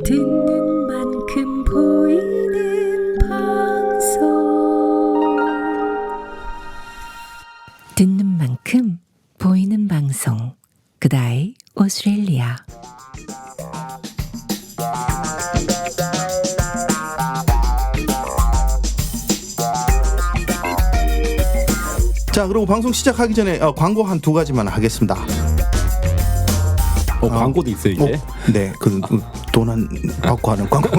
듣는 만큼 보이는 방송 듣는 만큼 보이는 방송 그다이 오스트레일리아 자, 그리고 방송 시작하기 전에 광고 한 두 가지만 하겠습니다. 광고도 있어요 이제. 네, 돈 안 받고 하는 광고.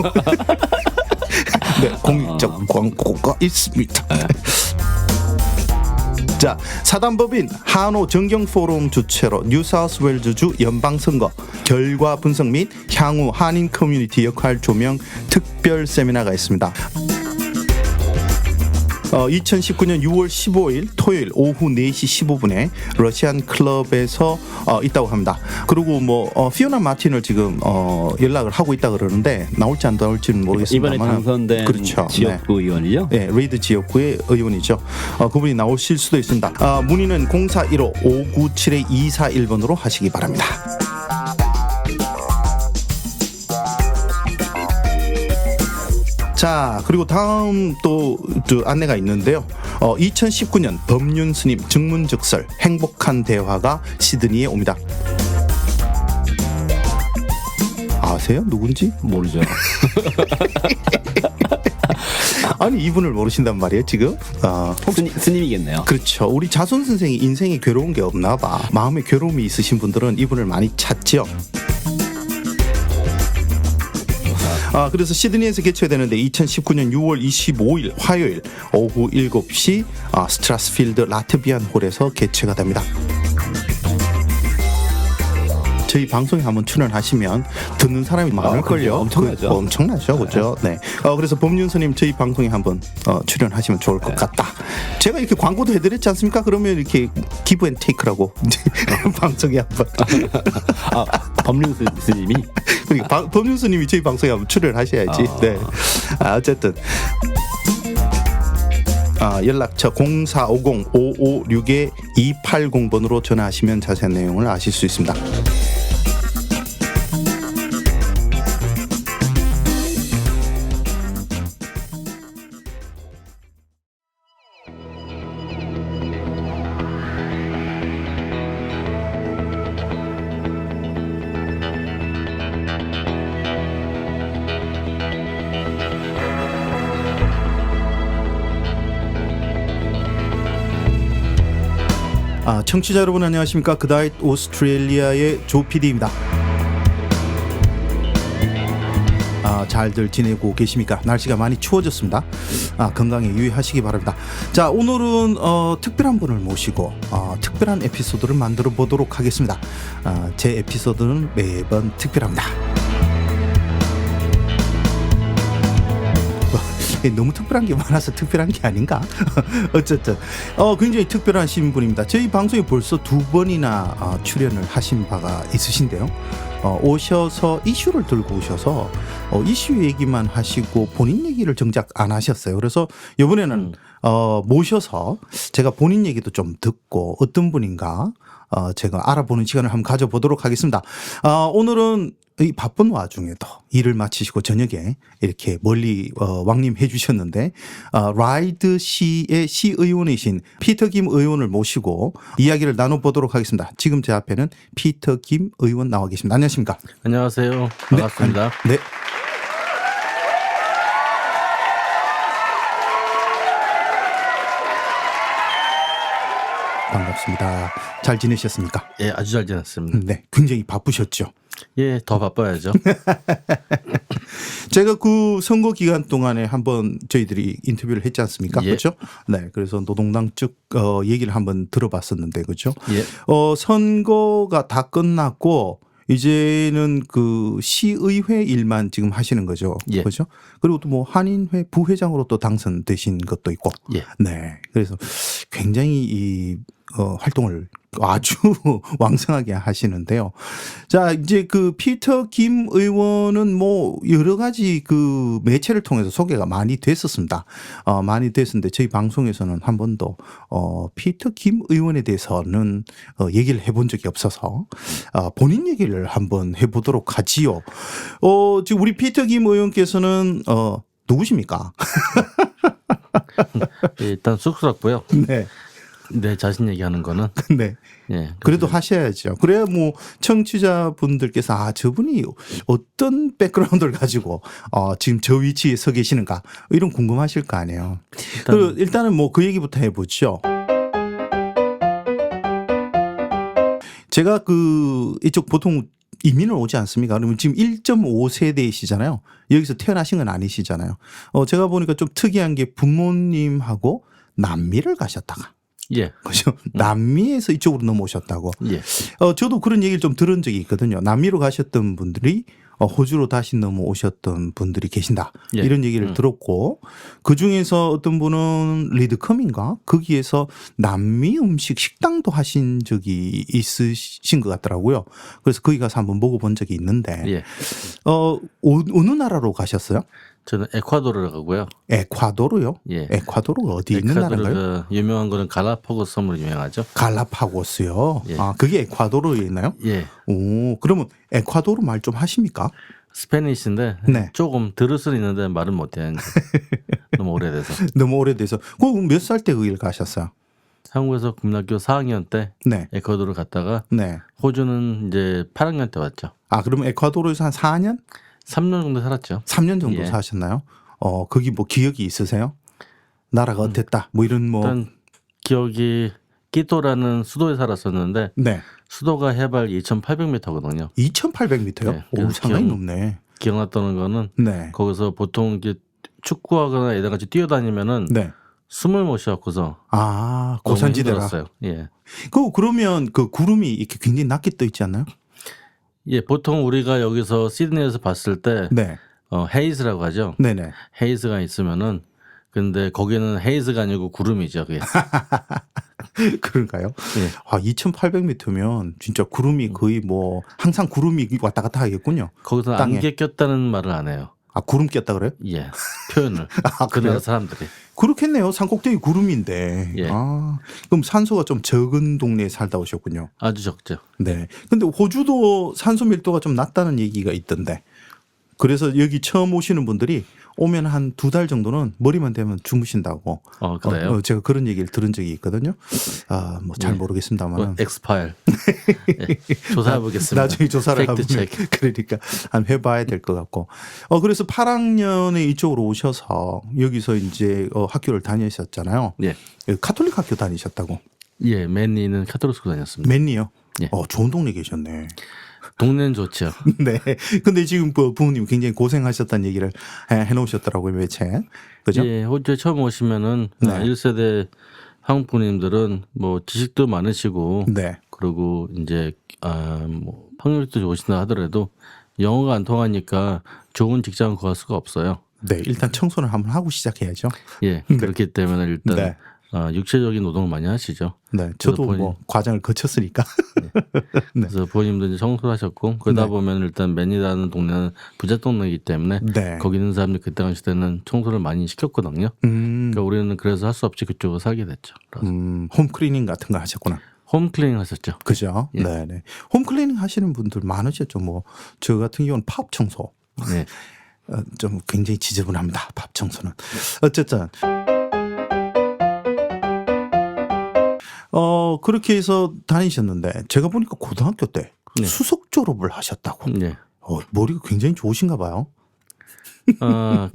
네, 공익적 광고가 있습니다. 자, 사단법인 한호 정경 포럼 주최로 뉴사우스웨일즈주 연방선거 결과 분석 및 향후 한인 커뮤니티 역할 조명 특별 세미나가 있습니다. 2019년 6월 15일 토요일 오후 4시 15분에 러시안 클럽에서 있다고 합니다. 그리고 피오나 마틴을 지금 연락을 하고 있다 그러는데 나올지 안 나올지는 모르겠습니다. 이번에 당선된 그렇죠. 지역구 의원이죠? 네, 레이드 지역구의 의원이죠. 그분이 나오실 수도 있습니다. 문의는 0415-597-241번으로 하시기 바랍니다. 자, 그리고 다음 또 안내가 있는데요. 2019년 법륜스님 증문즉설 행복한 대화가 시드니에 옵니다. 아세요? 누군지? 모르죠. 아니, 이분을 모르신단 말이에요 지금? 스님이겠네요. 그렇죠. 우리 자손 선생이 인생에 괴로운 게 없나 봐. 마음에 괴로움이 있으신 분들은 이분을 많이 찾죠. 그래서 시드니에서 개최되는데 2019년 6월 25일 화요일 오후 7시 스트라스필드 라트비안 홀에서 개최가 됩니다. 저희 방송에 한번 출연하시면 듣는 사람이 많을걸요. 엄청나죠. 엄청나죠, 그렇죠. 네. 그래서 법륜스님 저희 방송에 한번 출연하시면 좋을 것 같다. 제가 이렇게 광고도 해드렸지 않습니까? 그러면 이렇게 기브 앤 테이크라고 방송에 한번. 법륜스님이. 그러니까 법륜스님이 저희 방송에 한번 출연하셔야지. 네. 어쨌든. 연락처 0450-556-280번으로 전화하시면 자세한 내용을 아실 수 있습니다. 청취자 여러분 안녕하십니까? 그다이 오스트레일리아의 조 PD입니다. 잘들 지내고 계십니까? 날씨가 많이 추워졌습니다. 건강에 유의하시기 바랍니다. 자, 오늘은 특별한 분을 모시고 특별한 에피소드를 만들어 보도록 하겠습니다. 제 에피소드는 매번 특별합니다. 너무 특별한 게 많아서 특별한 게 아닌가? 어쨌든 굉장히 특별한 신분입니다. 저희 방송에 벌써 2번이나 출연을 하신 바가 있으신데요. 오셔서 이슈를 들고 오셔서 이슈 얘기만 하시고 본인 얘기를 정작 안 하셨어요. 그래서 이번에는 모셔서 제가 본인 얘기도 좀 듣고 어떤 분인가 제가 알아보는 시간을 한번 가져보도록 하겠습니다. 오늘은 이 바쁜 와중에도 일을 마치시고 저녁에 이렇게 멀리 왕림해 주셨는데 라이드 시의 시의원이신 피터 김 의원을 모시고 이야기를 나눠보도록 하겠습니다. 지금 제 앞에는 피터 김 의원 나와 계십니다. 안녕하십니까? 안녕하세요. 반갑습니다. 네. 반갑습니다. 잘 지내셨습니까? 예, 아주 잘 지냈습니다. 네, 굉장히 바쁘셨죠? 예, 더 바빠야죠. 제가 그 선거 기간 동안에 한번 저희들이 인터뷰를 했지 않습니까? 예. 그렇죠? 네, 그래서 노동당 쪽 얘기를 한번 들어봤었는데, 그렇죠? 예. 선거가 다 끝났고 이제는 그 시의회 일만 지금 하시는 거죠, 예. 그렇죠? 그리고 또 한인회 부회장으로 또 당선되신 것도 있고, 예. 네, 그래서 굉장히 이 활동을 아주 왕성하게 하시는데요. 자, 이제 그 피터 김 의원은 뭐 여러 가지 그 매체를 통해서 소개가 많이 됐었습니다. 많이 됐었는데 저희 방송에서는 한 번도 피터 김 의원에 대해서는 얘기를 해본 적이 없어서 본인 얘기를 한번 해보도록 하지요. 지금 우리 피터 김 의원께서는 누구십니까? 일단 쑥스럽고요. 네. 내 자신 얘기하는 거는 네. 예. 그래도 하셔야죠. 그래야 뭐 청취자분들께서 저분이 어떤 백그라운드를 가지고 지금 저 위치에 서 계시는가 이런 궁금하실 거 아니에요. 일단은 뭐 그 얘기부터 해보죠. 제가 이쪽 보통 이민을 오지 않습니까? 그러면 지금 1.5세대이시잖아요. 여기서 태어나신 건 아니시잖아요. 제가 보니까 좀 특이한 게 부모님하고 남미를 가셨다가. 예. 그죠? 남미에서 이쪽으로 넘어오셨다고. 예. 저도 그런 얘기를 좀 들은 적이 있거든요. 남미로 가셨던 분들이 호주로 다시 넘어오셨던 분들이 계신다. 예. 이런 얘기를 들었고 그 중에서 어떤 분은 리드컴인가 거기에서 남미 음식 식당도 하신 적이 있으신 것 같더라고요. 그래서 거기 가서 한번 먹어본 적이 있는데 예. 어느 나라로 가셨어요? 저는 에콰도르를 가고요. 에콰도르요? 예. 에콰도르가 어디 있는 나라인가요? 에콰도르가 유명한 거는 갈라파고스 섬으로 유명하죠. 갈라파고스요. 예. 그게 에콰도르에 있나요? 예. 오, 그러면 에콰도르 말 좀 하십니까? 스페니쉬인데 네. 조금 들을 수는 있는데 말은 못해요. 너무 오래돼서. 너무 오래돼서. 그럼 몇 살 때 거기를 가셨어요? 한국에서 국민학교 4학년 때 네. 에콰도르 갔다가 네. 호주는 이제 8학년 때 왔죠. 그럼 에콰도르에서 한 4년? 3년 정도 살았죠. 3년 정도 예. 사셨나요? 거기 뭐 기억이 있으세요? 나라가 어땠다? 뭐 이런 뭐. 일단 기억이 끼토라는 수도에 살았었는데 네. 수도가 해발 2,800m거든요. 2,800m요? 네. 오, 그래서 상당히 높네. 기억났던 거는 네. 거기서 보통 이제 축구하거나 애들 같이 뛰어다니면은 네. 숨을 못 쉬었고서 고산지대라. 너무 힘들었어요. 예. 그러면 그 구름이 이렇게 굉장히 낮게 떠 있지 않나요? 예, 보통 우리가 여기서 시드니에서 봤을 때 네. 헤이즈라고 하죠. 네네. 헤이즈가 있으면은 근데 거기는 헤이즈가 아니고 구름이죠. 그게. 그런가요? 예. 2,800m면 진짜 구름이 거의 뭐 항상 구름이 왔다 갔다 하겠군요. 거기서 땅에. 안개 꼈다는 말을 안 해요. 구름 꼈다 그래요? 예. 표현을. 그 그래요? 나라 사람들이. 그렇겠네요. 산꼭대기 구름인데. 예. 그럼 산소가 좀 적은 동네에 살다 오셨군요. 아주 적죠. 네. 근데 호주도 산소 밀도가 좀 낮다는 얘기가 있던데. 그래서 여기 처음 오시는 분들이 오면 한 2달 정도는 머리만 대면 주무신다고. 그래요? 제가 그런 얘기를 들은 적이 있거든요. 뭐 잘 예. 모르겠습니다만. 엑스파일. 예. 조사해 보겠습니다. 나중에 조사를 팩트 해보면 체크. 그러니까 한 해봐야 될 것 같고. 그래서 8학년에 이쪽으로 오셔서 여기서 이제 학교를 다니셨잖아요. 예. 카톨릭 학교 다니셨다고. 예, 맨니는 카톨릭 스쿨 다녔습니다. 맨니요? 예. 좋은 동네 계셨네. 동네는 좋죠. 네. 근데 지금 부모님 굉장히 고생하셨다는 얘기를 해놓으셨더라고요, 매체. 그죠? 예, 호주에 처음 오시면은 네. 1세대 한국 분님들은 뭐 지식도 많으시고 네. 그리고 이제 뭐 학력도 좋으시다 하더라도 영어가 안 통하니까 좋은 직장을 구할 수가 없어요. 네. 일단 청소를 한번 하고 시작해야죠. 예, 그렇기 때문에 일단 네. 육체적인 노동을 많이 하시죠. 네. 저도 본인- 뭐 과정을 거쳤으니까. 네. 그래서 부모님도 이제 청소를 하셨고 그러다 네. 보면 일단 맨이라는 동네는 부자 동네이기 때문에 네. 거기 있는 사람들이 그때 당시 때는 청소를 많이 시켰거든요. 그러니까 우리는 그래서 할 수 없이 그쪽으로 살게 됐죠. 그래서 홈클리닝 같은 거 하셨구나. 홈클리닝 하셨죠. 그죠? 예. 네네. 홈클리닝 하시는 분들 많으셨죠. 뭐, 저 같은 경우는 팝 청소. 네. 좀 굉장히 지저분합니다. 밥 청소는. 어쨌든. 그렇게 해서 다니셨는데, 제가 보니까 고등학교 때 네. 수석 졸업을 하셨다고. 네. 머리가 굉장히 좋으신가 봐요.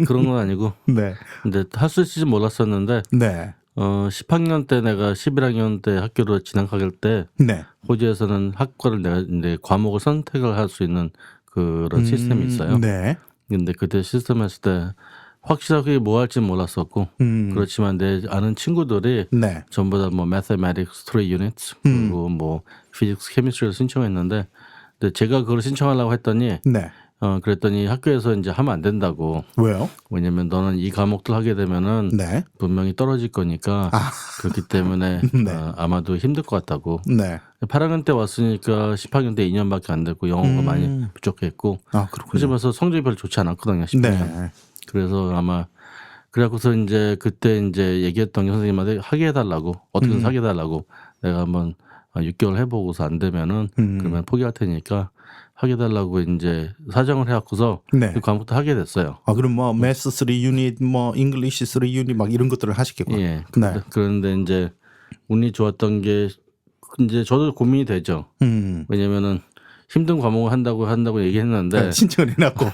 그런 건 아니고 네. 근데 할 수 있을지 몰랐었는데 네. 10학년 때 내가 11학년 때 학교로 진학할 때 네. 호주에서는 학과를 내가 이제 과목을 선택을 할 수 있는 그런 시스템이 있어요. 네. 근데 그때 시스템 했을 때 확실하게 뭐 할지 몰랐었고 그렇지만 내 아는 친구들이 네. 전부 다 뭐 mathematics 3 units 그리고 뭐 physics, chemistry를 신청했는데 근데 제가 그걸 신청하려고 했더니 네. 그랬더니 학교에서 이제 하면 안 된다고. 왜요? 왜냐면 너는 이 과목들 하게 되면은 네. 분명히 떨어질 거니까 그렇기 때문에 네. 아마도 힘들 것 같다고. 네. 8학년 때 왔으니까 10학년 때 2년밖에 안 됐고 영어가 많이 부족했고. 아, 그렇군요. 그러면서 성적이 별로 좋지 않았거든요. 10학년. 네. 그래서 아마 그래갖고서 이제 그때 이제 얘기했던 게 선생님한테 하게 해달라고 어떻게든 하게 해달라고 내가 한번 6개월 해보고서 안 되면은 그러면 포기할 테니까 하게 해달라고 이제 사정을 해갖고서 네. 그 과목도 하게 됐어요. 아, 그럼 뭐 매스 3 유닛, 뭐 잉글리시 3 유닛 막 이런 것들을 하시겠구나. 예. 네. 그런데 이제 운이 좋았던 게 이제 저도 고민이 되죠. 왜냐면은 힘든 과목을 한다고 얘기했는데 네, 신청을 해놨고.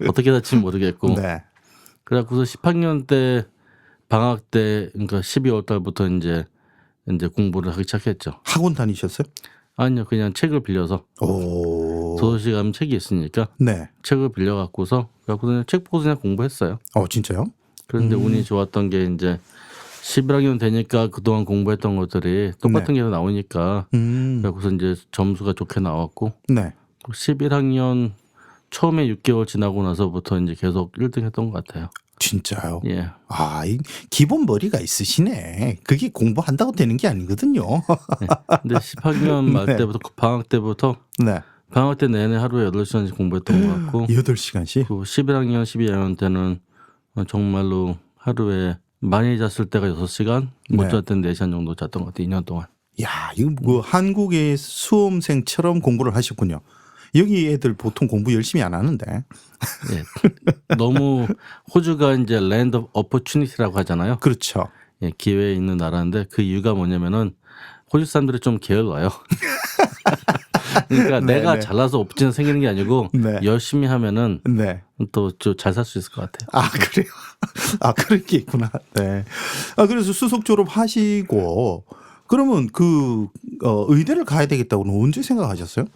어떻게 될지 모르겠고. 네. 그래갖고서 10학년 때 방학 때 그러니까 12월 달부터 이제 공부를 하기 시작했죠. 학원 다니셨어요? 아니요, 그냥 책을 빌려서 오. 도서실 가면 책이 있으니까 네. 책을 빌려갖고서 그냥 책 보고 그냥 공부했어요. 진짜요? 그런데 운이 좋았던 게 이제 11학년 되니까 그동안 공부했던 것들이 똑같은 게 나오니까 그래서 이제 점수가 좋게 나왔고 네. 11학년 처음에 6개월 지나고 나서부터 이제 계속 1등 했던 것 같아요. 진짜요? 예. 아, 이 기본 머리가 있으시네. 그게 공부한다고 되는 게 아니거든요. 근데 10학년 말 네. 때부터 방학 때부터 네. 방학 때 내내 하루에 8시간씩 공부했던 것 같고 8시간씩? 그 11학년, 12학년 때는 정말로 하루에 많이 잤을 때가 6시간, 못 네. 잤을 때는 4시간 정도 잤던 것 같아요. 2년 동안. 야, 이거 그 한국의 수험생처럼 공부를 하셨군요. 여기 애들 보통 공부 열심히 안 하는데. 예. 너무 호주가 이제 랜드 오브 오퍼튜니티라고 하잖아요. 그렇죠. 예, 기회에 있는 나라인데 그 이유가 뭐냐면은 호주 사람들이 좀 게을러요. 그러니까 네, 내가 네. 잘나서 옵션 생기는 게 아니고 네. 열심히 하면은 네. 또 좀 잘 살 수 있을 것 같아요. 아, 그래요? 아, 그런 게 있구나. 네. 아, 그래서 수석 졸업하시고 그러면 의대를 가야 되겠다고는 언제 생각하셨어요?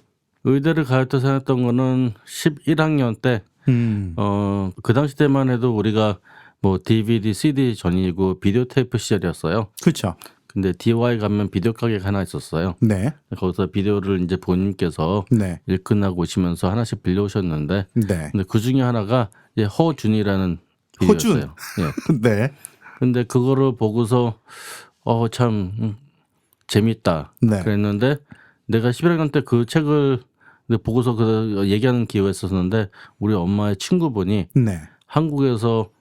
의대를 가야겠다 생각했던 거는 11학년 때, 그 당시 때만 해도 우리가 뭐 DVD, CD 전이고 비디오 테이프 시절이었어요. 그렇죠. 근데 DY 가면 비디오 가게가 하나 있었어요. 네. 거기서 비디오를 이제 본인께서 네. 일 끝나고 오시면서 하나씩 빌려오셨는데, 네. 근데 그 중에 하나가 이제 허준이라는 비디오였어요. 허준. 예. 네. 근데 그거를 보고서 참 재밌다. 네. 그랬는데 내가 11학년 때 그 책을 보고서 그 얘기하는 기회가 있었는데 우리 엄마의 친구분이 네. 한국에서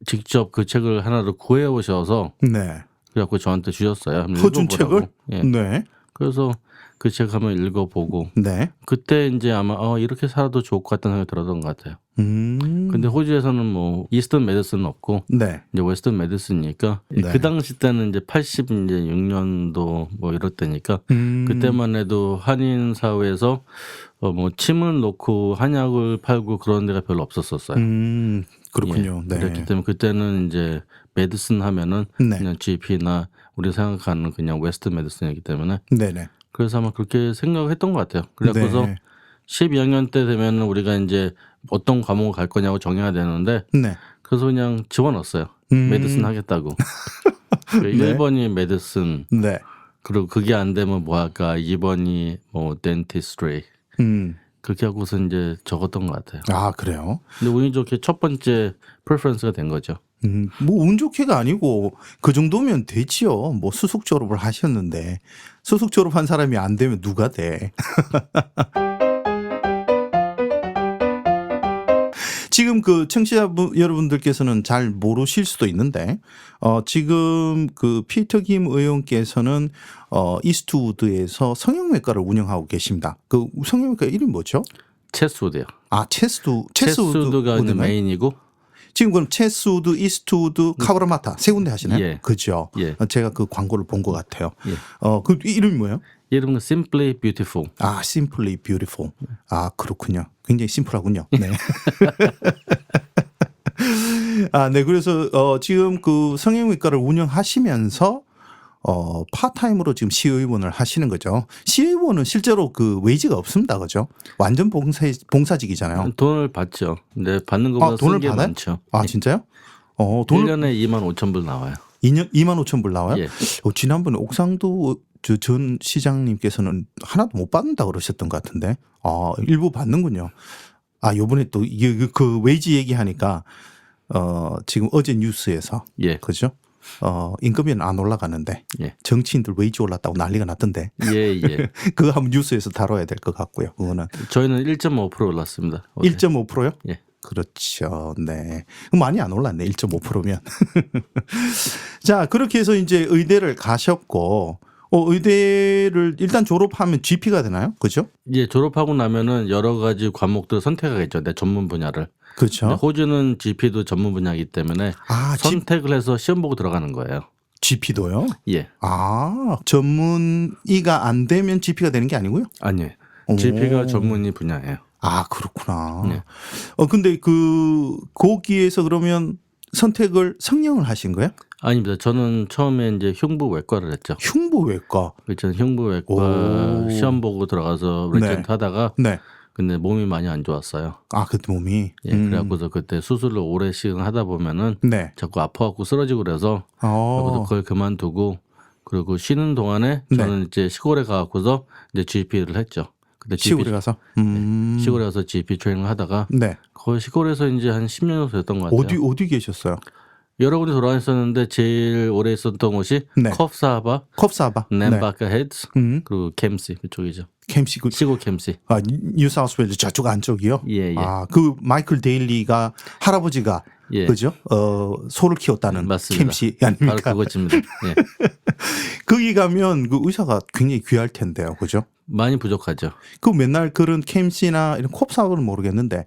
직접 그 책을 하나를 구해 오셔서 네. 그래갖고 저한테 주셨어요. 한번 허준 읽어보라고. 책을? 예. 네. 그래서 그 책 한번 읽어보고 네. 그때 이제 아마 이렇게 살아도 좋을 것 같다는 생각이 들었던 것 같아요. 근데 호주에서는 뭐 이스턴 메디슨은 없고 네. 이제 웨스턴 메디슨이니까 네. 그 당시 때는 이제 86년도 뭐 이럴 때니까 그때만 해도 한인 사회에서 뭐 침을 놓고 한약을 팔고 그런 데가 별로 없었었어요. 그렇군요. 예, 네. 그렇기 때문에 그때는 이제 메디슨 하면은 네. 그냥 GP나 우리 생각하는 그냥 웨스턴 메디슨이기 때문에 네네. 그래서 아마 그렇게 생각했던 것 같아요. 그래서 네. 12학년 때 되면은 우리가 이제 어떤 과목을 갈 거냐고 정해야 되는데 네. 그래서 그냥 집어넣었어요. 메디슨 하겠다고. 그 네. 1번이 메디슨 네. 그리고 그게 안 되면 뭐 할까 2번이 뭐 덴티스트리 그렇게 하고서 이제 적었던 것 같아요. 아, 그래요? 근데 운이 좋게 첫 번째 프레퍼런스가 된 거죠. 뭐 운 좋게가 아니고 그 정도면 되지요. 뭐 수석 졸업을 하셨는데 수석 졸업한 사람이 안 되면 누가 돼? 지금 그 청취자 여러분들께서는 잘 모르실 수도 있는데 지금 그 피터 김 의원께서는 이스트우드에서 성형외과를 운영하고 계십니다. 그 성형외과 이름 뭐죠? 체스우드요. 아, 체스우드가 이제 메인이고 지금 그럼 체스우드, 이스트우드, 카브라마타 세 군데 하시나요? 예. 그죠. 예. 제가 그 광고를 본 것 같아요. 예. 그 이름이 뭐예요? 이름은 Simply Beautiful. 아, Simply Beautiful. 아, 그렇군요. 굉장히 심플하군요. 네. 아, 네. 그래서 지금 그 성형외과를 운영하시면서 파타임으로 지금 시의원을 하시는 거죠. 시의원은 실제로 그 웨이지가 없습니다. 그죠? 완전 봉사직이잖아요. 돈을 받죠. 근데 받는 것보다 돈을 쓴 게 받아요? 많죠. 아, 예. 진짜요? 돈을 1년에 25,000불 나와요. 25,000불 나와요? 예. 지난번에 옥상도 전 시장님께서는 하나도 못 받는다 그러셨던 것 같은데 일부 받는군요. 아, 요번에 또 이게 그 웨이지 얘기하니까 지금 어제 뉴스에서 예. 그죠? 임금이 안 올라가는데 예. 정치인들 웨이지 올랐다고 난리가 났던데. 예, 예. 그거 한번 뉴스에서 다뤄야 될 것 같고요. 그거는 저희는 1.5% 올랐습니다. 어제. 1.5%요? 예. 그렇죠. 네. 많이 안 올랐네. 1.5%면. 자, 그렇게 해서 이제 의대를 가셨고 의대를 일단 졸업하면 GP가 되나요? 그죠? 예, 졸업하고 나면은 여러 가지 과목들을 선택하겠죠. 내 전문 분야를. 그렇죠. 근데 호주는 GP도 전문 분야이기 때문에 아, 선택을 해서 시험 보고 들어가는 거예요. GP도요? 예. 아, 전문의가 안 되면 GP가 되는 게 아니고요? 아니에요. 오. GP가 전문의 분야예요. 아, 그렇구나. 네. 근데 거기에서 그러면 선택을 성령을 하신 거예요? 아닙니다. 저는 처음에 이제 흉부외과를 했죠. 흉부외과. 저는 흉부외과 오. 시험 보고 들어가서 레전트 하다가 네. 근데 몸이 많이 안 좋았어요. 아, 그때 몸이. 예, 그래갖고서 그때 수술을 오래 시간 하다 보면은 네. 자꾸 아파갖고 쓰러지고 그래서 그래서 그걸 그만두고 그리고 쉬는 동안에 저는 이제 시골에 가갖고서 이제 GP를 했죠. 근데 시골에 가서. 시골에 가서 GP 트레이닝을 하다가 네. 거의 시골에서 이제 한 10년 정도 됐던 것 같아요. 어디 계셨어요? 여러 군데 돌아다녔었는데 제일 오래 있었던 곳이 네. 컵사바, 컵사바. nem바카 헤드스 네. 그리고 캠시 그쪽이죠. 캠시 시골 캠시. 아, 뉴사우스웨일즈 저쪽 안쪽이요? 예, 예. 아, 그 마이클 데일리가 할아버지가 예. 그죠? 소를 키웠다는 맞습니다. 캠시 바로 아닙니까? 그거집니다. 예. 거기 가면 그 의사가 굉장히 귀할 텐데요. 그죠? 많이 부족하죠. 그 맨날 그런 캠시나 이런 컵사업은 모르겠는데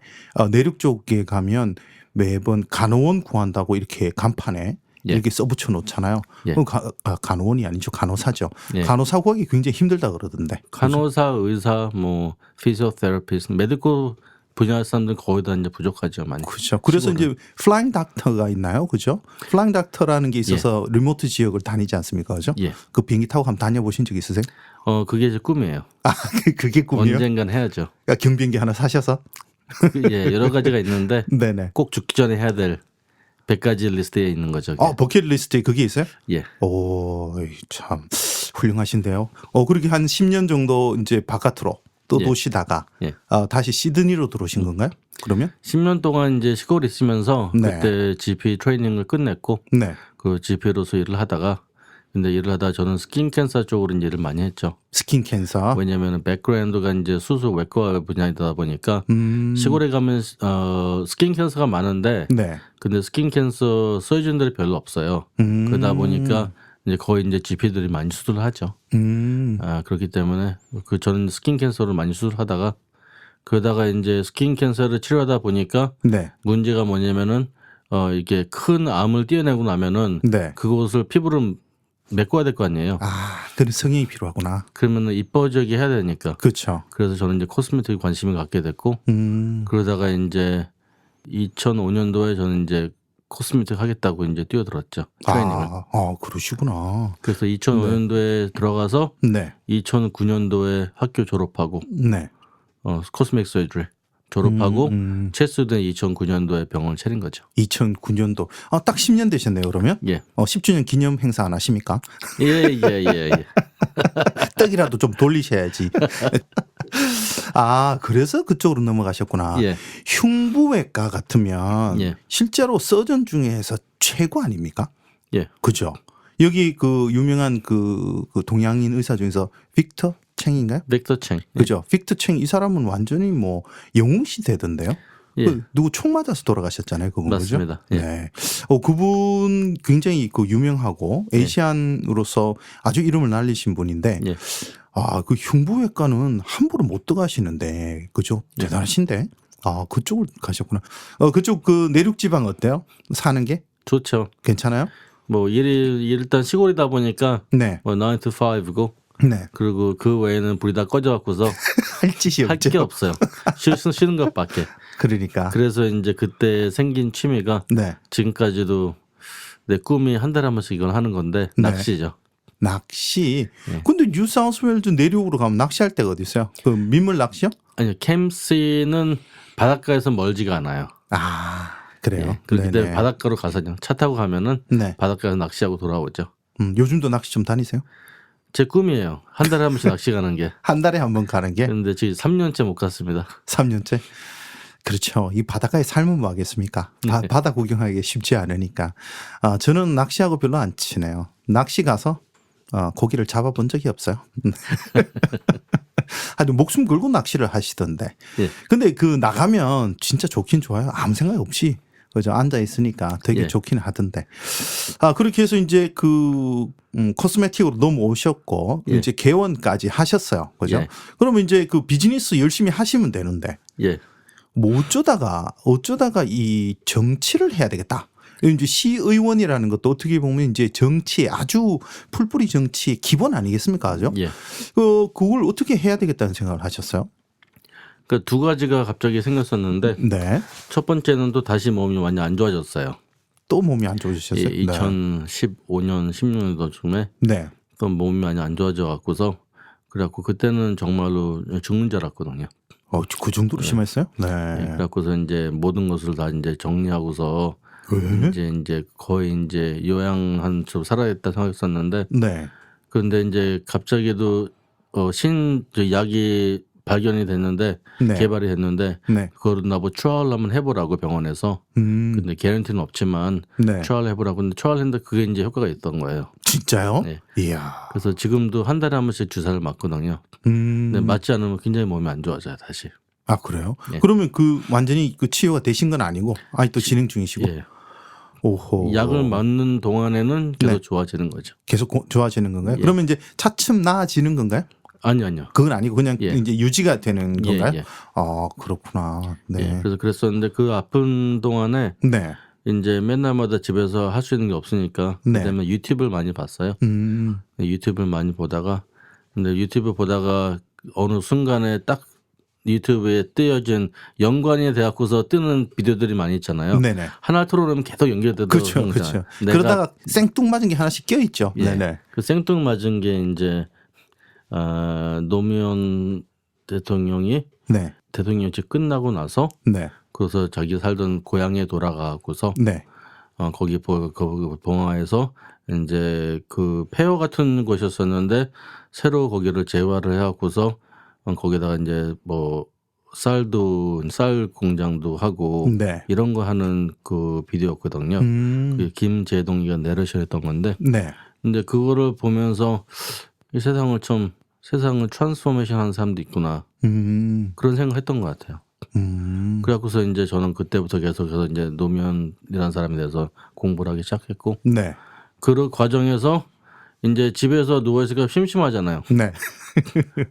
내륙 쪽에 가면 매번 간호원 구한다고 이렇게 간판에 예. 이렇게 써붙여 놓잖아요. 예. 그럼 간호원이 아니죠. 간호사죠. 예. 간호사 구하기 굉장히 힘들다 그러던데. 간호사, 의사, 뭐 피지오테라피스트, 메디컬 분야 사람들은 거의 다 이제 부족하죠, 많이. 그렇죠. 그래서 시골은. 이제 플라잉 닥터가 있나요, 그죠? 플라잉 닥터라는 게 있어서 리모트 지역을 다니지 않습니까, 그죠? 예. 그 비행기 타고 한번 다녀보신 적 있으세요? 그게 제 꿈이에요. 아, 그게 꿈이요? 언젠간 해야죠. 그러니까 경비행기 하나 사셔서? 예, 여러 가지가 있는데 네네. 꼭 죽기 전에 해야 될 100가지 리스트에 있는 거죠. 그게. 버킷리스트에 그게 있어요? 예. 오, 참 훌륭하신데요. 그렇게 한 10년 정도 이제 바깥으로 떠도시다가 예. 다시 시드니로 들어오신 건가요? 그러면? 10년 동안 이제 시골에 있으면서 네. 그때 GP 트레이닝을 끝냈고 네. 그 GP로서 일을 하다가 근데 일을 하다 저는 스킨 캔서 쪽으로 이제 일을 많이 했죠. 스킨 캔서. 왜냐하면 백그라운드가 이제 수술 외과 분야이다 보니까 음. 시골에 가면 스킨 캔서가 많은데 네. 근데 스킨 캔서 서전들이 별로 없어요. 그러다 보니까 이제 거의 이제 GP들이 많이 수술을 하죠. 그렇기 때문에 저는 스킨 캔서를 많이 수술하다가 그러다가 이제 스킨 캔서를 치료하다 보니까 네. 문제가 뭐냐면은 이게 큰 암을 떼어내고 나면은 네. 그곳을 피부를 메꿔야 될 거 아니에요. 그런 성형이 필요하구나. 그러면은 이뻐지게 해야 되니까. 그렇죠. 그래서 저는 이제 코스메틱에 관심을 갖게 됐고 그러다가 이제 2005년도에 저는 이제 코스메틱 하겠다고 이제 뛰어들었죠. 트레이닝을. 그러시구나. 그래서 2005년도에 들어가서 네. 2009년도에 학교 졸업하고 네. 코스메틱 서저리 졸업하고 체스도 2009년도에 병원을 차린 거죠. 2009년도. 딱 10년 되셨네요, 그러면? 예. 10주년 기념 행사 안 하십니까? 예. 떡이라도 좀 돌리셔야지. 그래서 그쪽으로 넘어가셨구나. 예. 흉부외과 같으면 예. 실제로 서전 중에서 최고 아닙니까? 예. 그죠? 여기 그 유명한 그 동양인 의사 중에서 빅터 챙인가요? 빅터 챙. 그죠? 빅터 챙 이 사람은 완전히 뭐 영웅시 되던데요. 예. 누구 총 맞아서 돌아가셨잖아요, 그분. 맞습니다. 그죠? 예. 네. 그분 굉장히 유명하고 에이시안으로서 아주 이름을 날리신 분인데, 예. 그 흉부외과는 함부로 못 들어가시는데, 그죠? 예. 대단하신데. 그쪽을 가셨구나. 그쪽 그 내륙 지방 어때요? 사는 게 좋죠. 괜찮아요? 뭐 일단 시골이다 보니까 네. 뭐 9 to 5고 네. 그리고 그 외에는 불이 다 꺼져 갖고서 할 짓이 할 없죠. 게 없어요. 쉬는 것밖에. 그러니까. 그래서 이제 그때 생긴 취미가 네. 지금까지도 내 꿈이 한 달에 한 번씩 이건 하는 건데 네. 낚시죠. 낚시. 예. 근데 뉴사우스웨일즈 내륙으로 가면 낚시할 데가 어디 있어요? 그 민물 낚시요? 아니요. 캠시는 바닷가에서 멀지가 않아요. 그래요. 예. 그렇기 때문에 네네. 바닷가로 가서 그냥 차 타고 가면은 네. 바닷가에서 낚시하고 돌아오죠. 요즘도 낚시 좀 다니세요? 제 꿈이에요. 한 달에 한 번씩 낚시 가는 게. 한 달에 한 번 가는 게 그런데 지금 3년째 못 갔습니다. 3년째. 그렇죠. 이 바닷가에 살면 뭐 하겠습니까? 바다 구경하기 쉽지 않으니까. 저는 낚시하고 별로 안 친해요. 낚시 가서 고기를 잡아본 적이 없어요. 하여튼 목숨 걸고 낚시를 하시던데. 예. 근데 그 나가면 진짜 좋긴 좋아요. 아무 생각 없이. 그죠. 앉아 있으니까 되게 예. 좋긴 하던데. 그렇게 해서 이제 그 코스메틱으로 넘어오셨고 예. 이제 개원까지 하셨어요. 그죠. 예. 그러면 이제 그 비즈니스 열심히 하시면 되는데 예. 뭐 어쩌다가 이 정치를 해야 되겠다. 이제 시의원이라는 것도 어떻게 보면 이제 정치의 아주 풀뿌리 정치의 기본 아니겠습니까? 그죠? 예. 그걸 어떻게 해야 되겠다는 생각을 하셨어요? 그 두 가지가 갑자기 생겼었는데 네. 첫 번째는 또 다시 몸이 완전 안 좋아졌어요. 또 몸이 안 좋으셨어요? 예, 2015년 16년도쯤에 네. 또 몸이 많이 안 좋아져 갖고서 그래갖고 그때는 정말로 죽는 줄 알았거든요. 그 정도로 심했어요? 네. 그래갖고서 이제 모든 것을 다 이제 정리하고서 왜? 이제 거의 이제 요양한 좀 살아야겠다 생각했었는데 네. 그런데 이제 갑자기도 약이 발견이 됐는데 네. 개발이 됐는데 네. 그거를 나보고 트라이얼 한번 해보라고 병원에서 근데 개런티는 없지만 네. 트라이얼 해보라고 근데 트라이얼 했는데 그게 이제 효과가 있던 거예요. 진짜요? 네. 이야. 그래서 지금도 한 달에 한 번씩 주사를 맞거든요. 근데 맞지 않으면 굉장히 몸이 안 좋아져요 다시. 그래요? 예. 그러면 그 완전히 그 치유가 되신 건 아니고 또 진행 중이시고. 예. 오호. 약을 맞는 동안에는 계속 네. 좋아지는 거죠. 계속 좋아지는 건가요? 예. 그러면 이제 차츰 나아지는 건가요? 아니요. 그건 아니고 그냥 예. 이제 유지가 되는 건가요? 예. 그렇구나. 네. 예. 그래서 그랬었는데 그 아픈 동안에 네. 이제 맨날마다 집에서 할 수 있는 게 없으니까 네. 그다음에 유튜브를 많이 봤어요. 유튜브를 많이 보다가 근데 유튜브 보다가 어느 순간에 딱 유튜브에 뜨여진 연관이 돼갖고서 뜨는 비디오들이 많이 있잖아요. 네네. 하나 틀어놓으면 계속 연결되더라고요. 그렇죠. 그렇죠. 그러다가 생뚱맞은 게 하나씩 껴 있죠. 예. 네네. 그 생뚱맞은 게 이제 노무현 대통령이 네. 대통령직 끝나고 나서 네. 그래서 자기 살던 고향에 돌아가고서 네. 거기 봉화에서 이제 그 폐허 같은 곳이었었는데 새로 거기를 재활을 해갖고서 거기다가 이제 뭐 쌀 공장도 하고 네. 이런 거 하는 그 비디오였거든요. 그 김재동이가 내러션했던 건데 네. 근데 그거를 보면서 이 세상을 트랜스포메이션 하는 사람도 있구나 그런 생각을 했던 것 같아요. 그래갖고서 이제 저는 그때부터 계속해서 이제 노무현이라는 사람에 대해서 공부를 하기 시작했고 네. 그 과정에서 이제 집에서 누워있으니까 심심하잖아요. 네.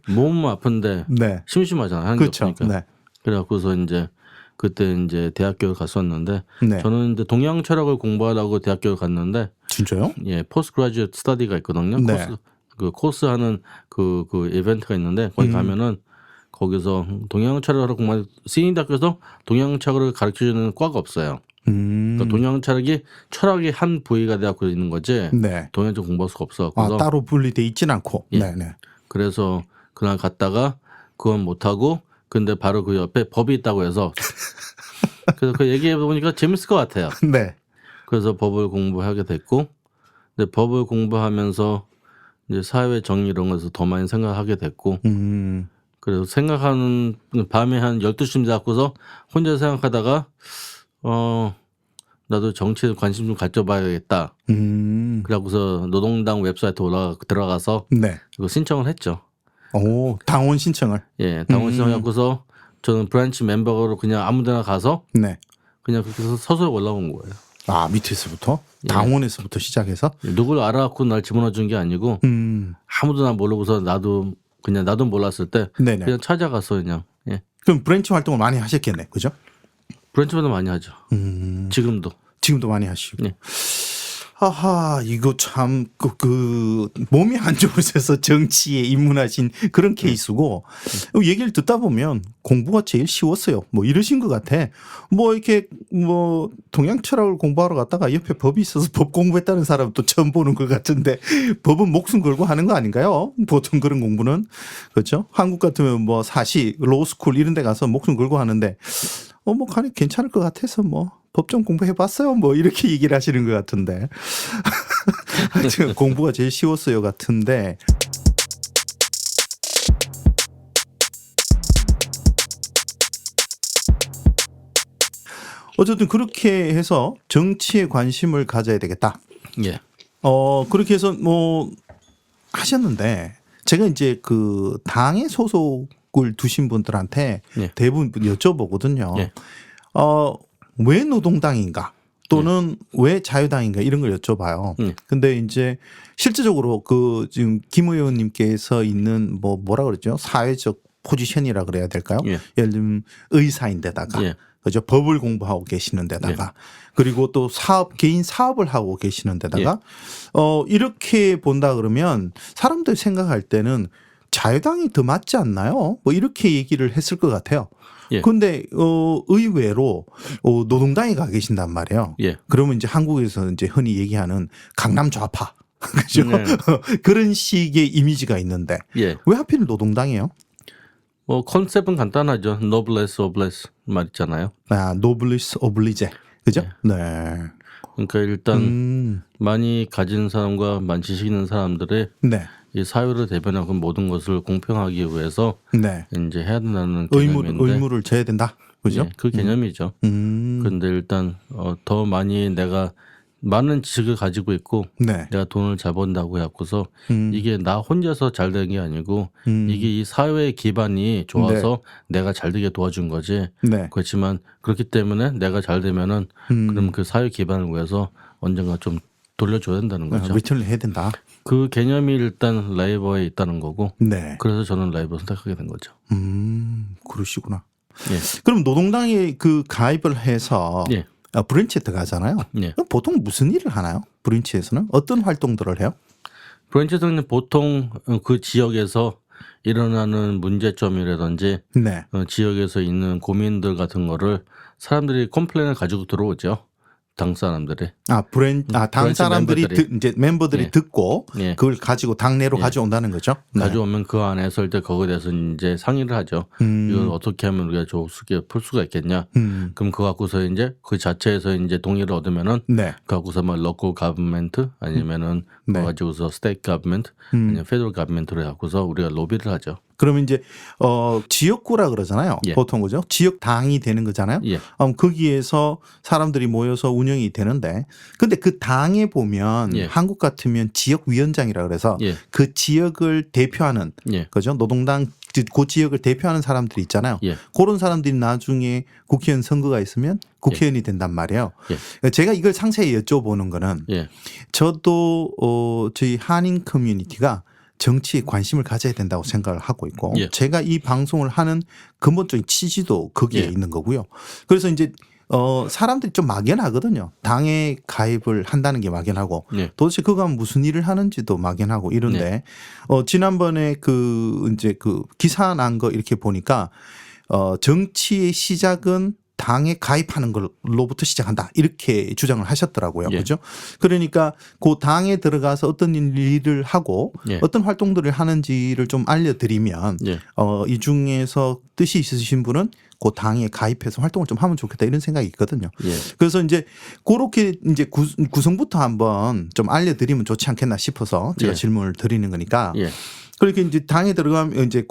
몸은 아픈데 네. 심심하잖아요. 하는 게 그렇죠. 없으니까. 네. 그래갖고서 이제 그때 이제 대학교를 갔었는데 네. 저는 이제 동양 철학을 공부하려고 대학교를 갔는데 진짜요? 예, 포스트 그라듀에이트 스터디가 있거든요. 네. 코스 하는 그 이벤트가 있는데 거기 가면은 거기서 동양 철학을 공부하는 시인 대학교에서 동양 철학을 가르쳐주는 과가 없어요. 그러니까 동양 철학이 한 부위가 되고 있는 거지. 네. 동양 철학 공부할 수가 없어서 따로 분리돼 있진 않고. 예. 네네. 그래서 그날 갔다가 그건 못하고 근데 바로 그 옆에 법이 있다고 해서 그래서 그 얘기해 보니까 재밌을 것 같아요. 네. 그래서 법을 공부하게 됐고 근데 법을 공부하면서 이제 사회 정의 이런 것에서 더 많이 생각하게 됐고 그래서 생각하는 밤에 한 12시쯤 잡고서 혼자 생각하다가 나도 정치에 관심 좀 가져봐야겠다. 그러고서 노동당 웹사이트 들어가서 네. 이거 신청을 했죠. 오, 당원 신청을. 예, 당원 신청해갖고서 저는 브랜치 멤버로 그냥 아무데나 가서 네. 그냥 그렇게 해서 서서히 올라온 거예요. 밑에서부터 예. 당원에서부터 시작해서. 누굴 알아갖고 날 집어넣어 준 게 아니고 아무도 나 모르고서 나도 몰랐을 때 네네. 그냥 찾아가서 그냥 예. 그럼 브랜치 활동을 많이 하셨겠네, 그죠? 브랜치보다 많이 하죠. 지금도 많이 하시고. 예. 하하, 이거 참, 몸이 안 좋으셔서 정치에 입문하신 그런 케이스고, 얘기를 듣다 보면 공부가 제일 쉬웠어요. 뭐 이러신 것 같아. 동양 철학을 공부하러 갔다가 옆에 법이 있어서 법 공부했다는 사람 또 처음 보는 것 같은데, 법은 목숨 걸고 하는 거 아닌가요? 보통 그런 공부는. 그렇죠? 한국 같으면 사시, 로스쿨 이런 데 가서 목숨 걸고 하는데, 간이 괜찮을 것 같아서 법 좀 공부해봤어요. 이렇게 얘기를 하시는 것 같은데. 하여튼 공부가 제일 쉬웠어요 같은데. 어쨌든 그렇게 해서 정치에 관심을 가져야 되겠다. 예. 그렇게 해서 뭐 하셨는데 제가 이제 그 당의 소속을 두신 분들한테 예. 대부분 여쭤보거든요. 예. 왜 노동당인가 또는 왜 자유당인가 이런 걸 여쭤봐요. 근데 이제 실질적으로 그 지금 김 의원님께서 있는 뭐라 그러죠? 사회적 포지션이라 그래야 될까요? 예. 예를 들면 의사인데다가 예. 그죠? 법을 공부하고 계시는 데다가 그리고 또 개인 사업을 하고 계시는 데다가 이렇게 본다 그러면 사람들이 생각할 때는 자유당이 더 맞지 않나요? 뭐 이렇게 얘기를 했을 것 같아요. 예. 그런데 의외로 노동당에 가 계신단 말이에요. 예. 그러면 이제 한국에서 이제 흔히 얘기하는 강남 좌파 그죠? 네. 그런 식의 이미지가 있는데 예. 왜 하필 노동당이에요? 뭐 컨셉은 간단하죠. 노블레스 오블레스 말 있잖아요. 노블리스 오블리제 그죠? 네. 그러니까 일단 많이 가진 사람과 많이 지식 있는 사람들의 네. 이 사회를 대변하고 모든 것을 공평하기 위해서 네. 이제 해야 된다는 개념인데 의무를 져야 된다. 그죠? 예, 그 개념이죠. 그런데 일단 더 많이 내가 많은 지식을 가지고 있고 네. 내가 돈을 잘 번다고 해갖고서 이게 나 혼자서 잘 된 게 아니고 이게 이 사회의 기반이 좋아서 내가 잘 되게 도와준 거지. 네. 그렇지만 그렇기 때문에 내가 잘 되면은 그럼 그 사회 기반을 위해서 언젠가 좀 돌려줘야 된다는 거죠. 리턴을 해야 된다. 그 개념이 일단 라이버에 있다는 거고. 네. 그래서 저는 라이버 선택하게 된 거죠. 그러시구나. 예. 그럼 노동당에 그 가입을 해서 예. 브랜치에 들어가잖아요. 예. 그럼 보통 무슨 일을 하나요? 브랜치에서는 어떤 활동들을 해요? 브랜치에서는 보통 그 지역에서 일어나는 문제점이라든지 네. 지역에서 있는 고민들 같은 거를 사람들이 컴플레인을 가지고 들어오죠. 당 사람들이. 당 브랜치 사람들이 멤버들이. 이제 멤버들이 예. 듣고 예. 그걸 가지고 당내로 가져온다는 거죠. 네. 가져오면 그 안에서 이제 거기에 대해서 이제 상의를 하죠. 이걸 어떻게 하면 우리가 좋게 풀 수가 있겠냐. 그럼 그거 갖고서 이제 그 자체에서 이제 동의를 얻으면은 네. 그 갖고서 뭐 local government 아니면은 네. 그거 가지고서 state government 아니면 federal government를 갖고서 우리가 로비를 하죠. 그러면 이제 지역구라 그러잖아요. 예. 보통 그죠? 지역 당이 되는 거잖아요. 예. 거기에서 사람들이 모여서 운영이 되는데, 근데 그 당에 보면 예. 한국 같으면 지역위원장이라 그래서 예. 그 지역을 대표하는 예. 그죠? 노동당 그 지역을 대표하는 사람들이 있잖아요. 예. 그런 사람들이 나중에 국회의원 선거가 있으면 국회의원이 된단 말이에요. 예. 제가 이걸 상세히 여쭤보는 거는 예. 저도 저희 한인 커뮤니티가 정치에 관심을 가져야 된다고 생각을 하고 있고 예. 제가 이 방송을 하는 근본적인 취지도 거기에 예. 있는 거고요. 그래서 이제 사람들이 좀 막연하거든요. 당에 가입을 한다는 게 막연하고 예. 도대체 그거 하면 무슨 일을 하는지도 막연하고 이런데 지난번에 이제 그 기사 난 거 이렇게 보니까 정치의 시작은 당에 가입하는 걸로부터 시작한다 이렇게 주장을 하셨더라고요. 예. 그죠? 그러니까 그 당에 들어가서 어떤 일을 하고 예. 어떤 활동들을 하는지를 좀 알려드리면 예. 이 중에서 뜻이 있으신 분은 그 당에 가입해서 활동을 좀 하면 좋겠다 이런 생각이 있거든요. 예. 그래서 이제 그렇게 이제 구성부터 한번 좀 알려드리면 좋지 않겠나 싶어서 제가 예. 질문을 드리는 거니까. 예. 그렇게 이제 당에 들어가면 이제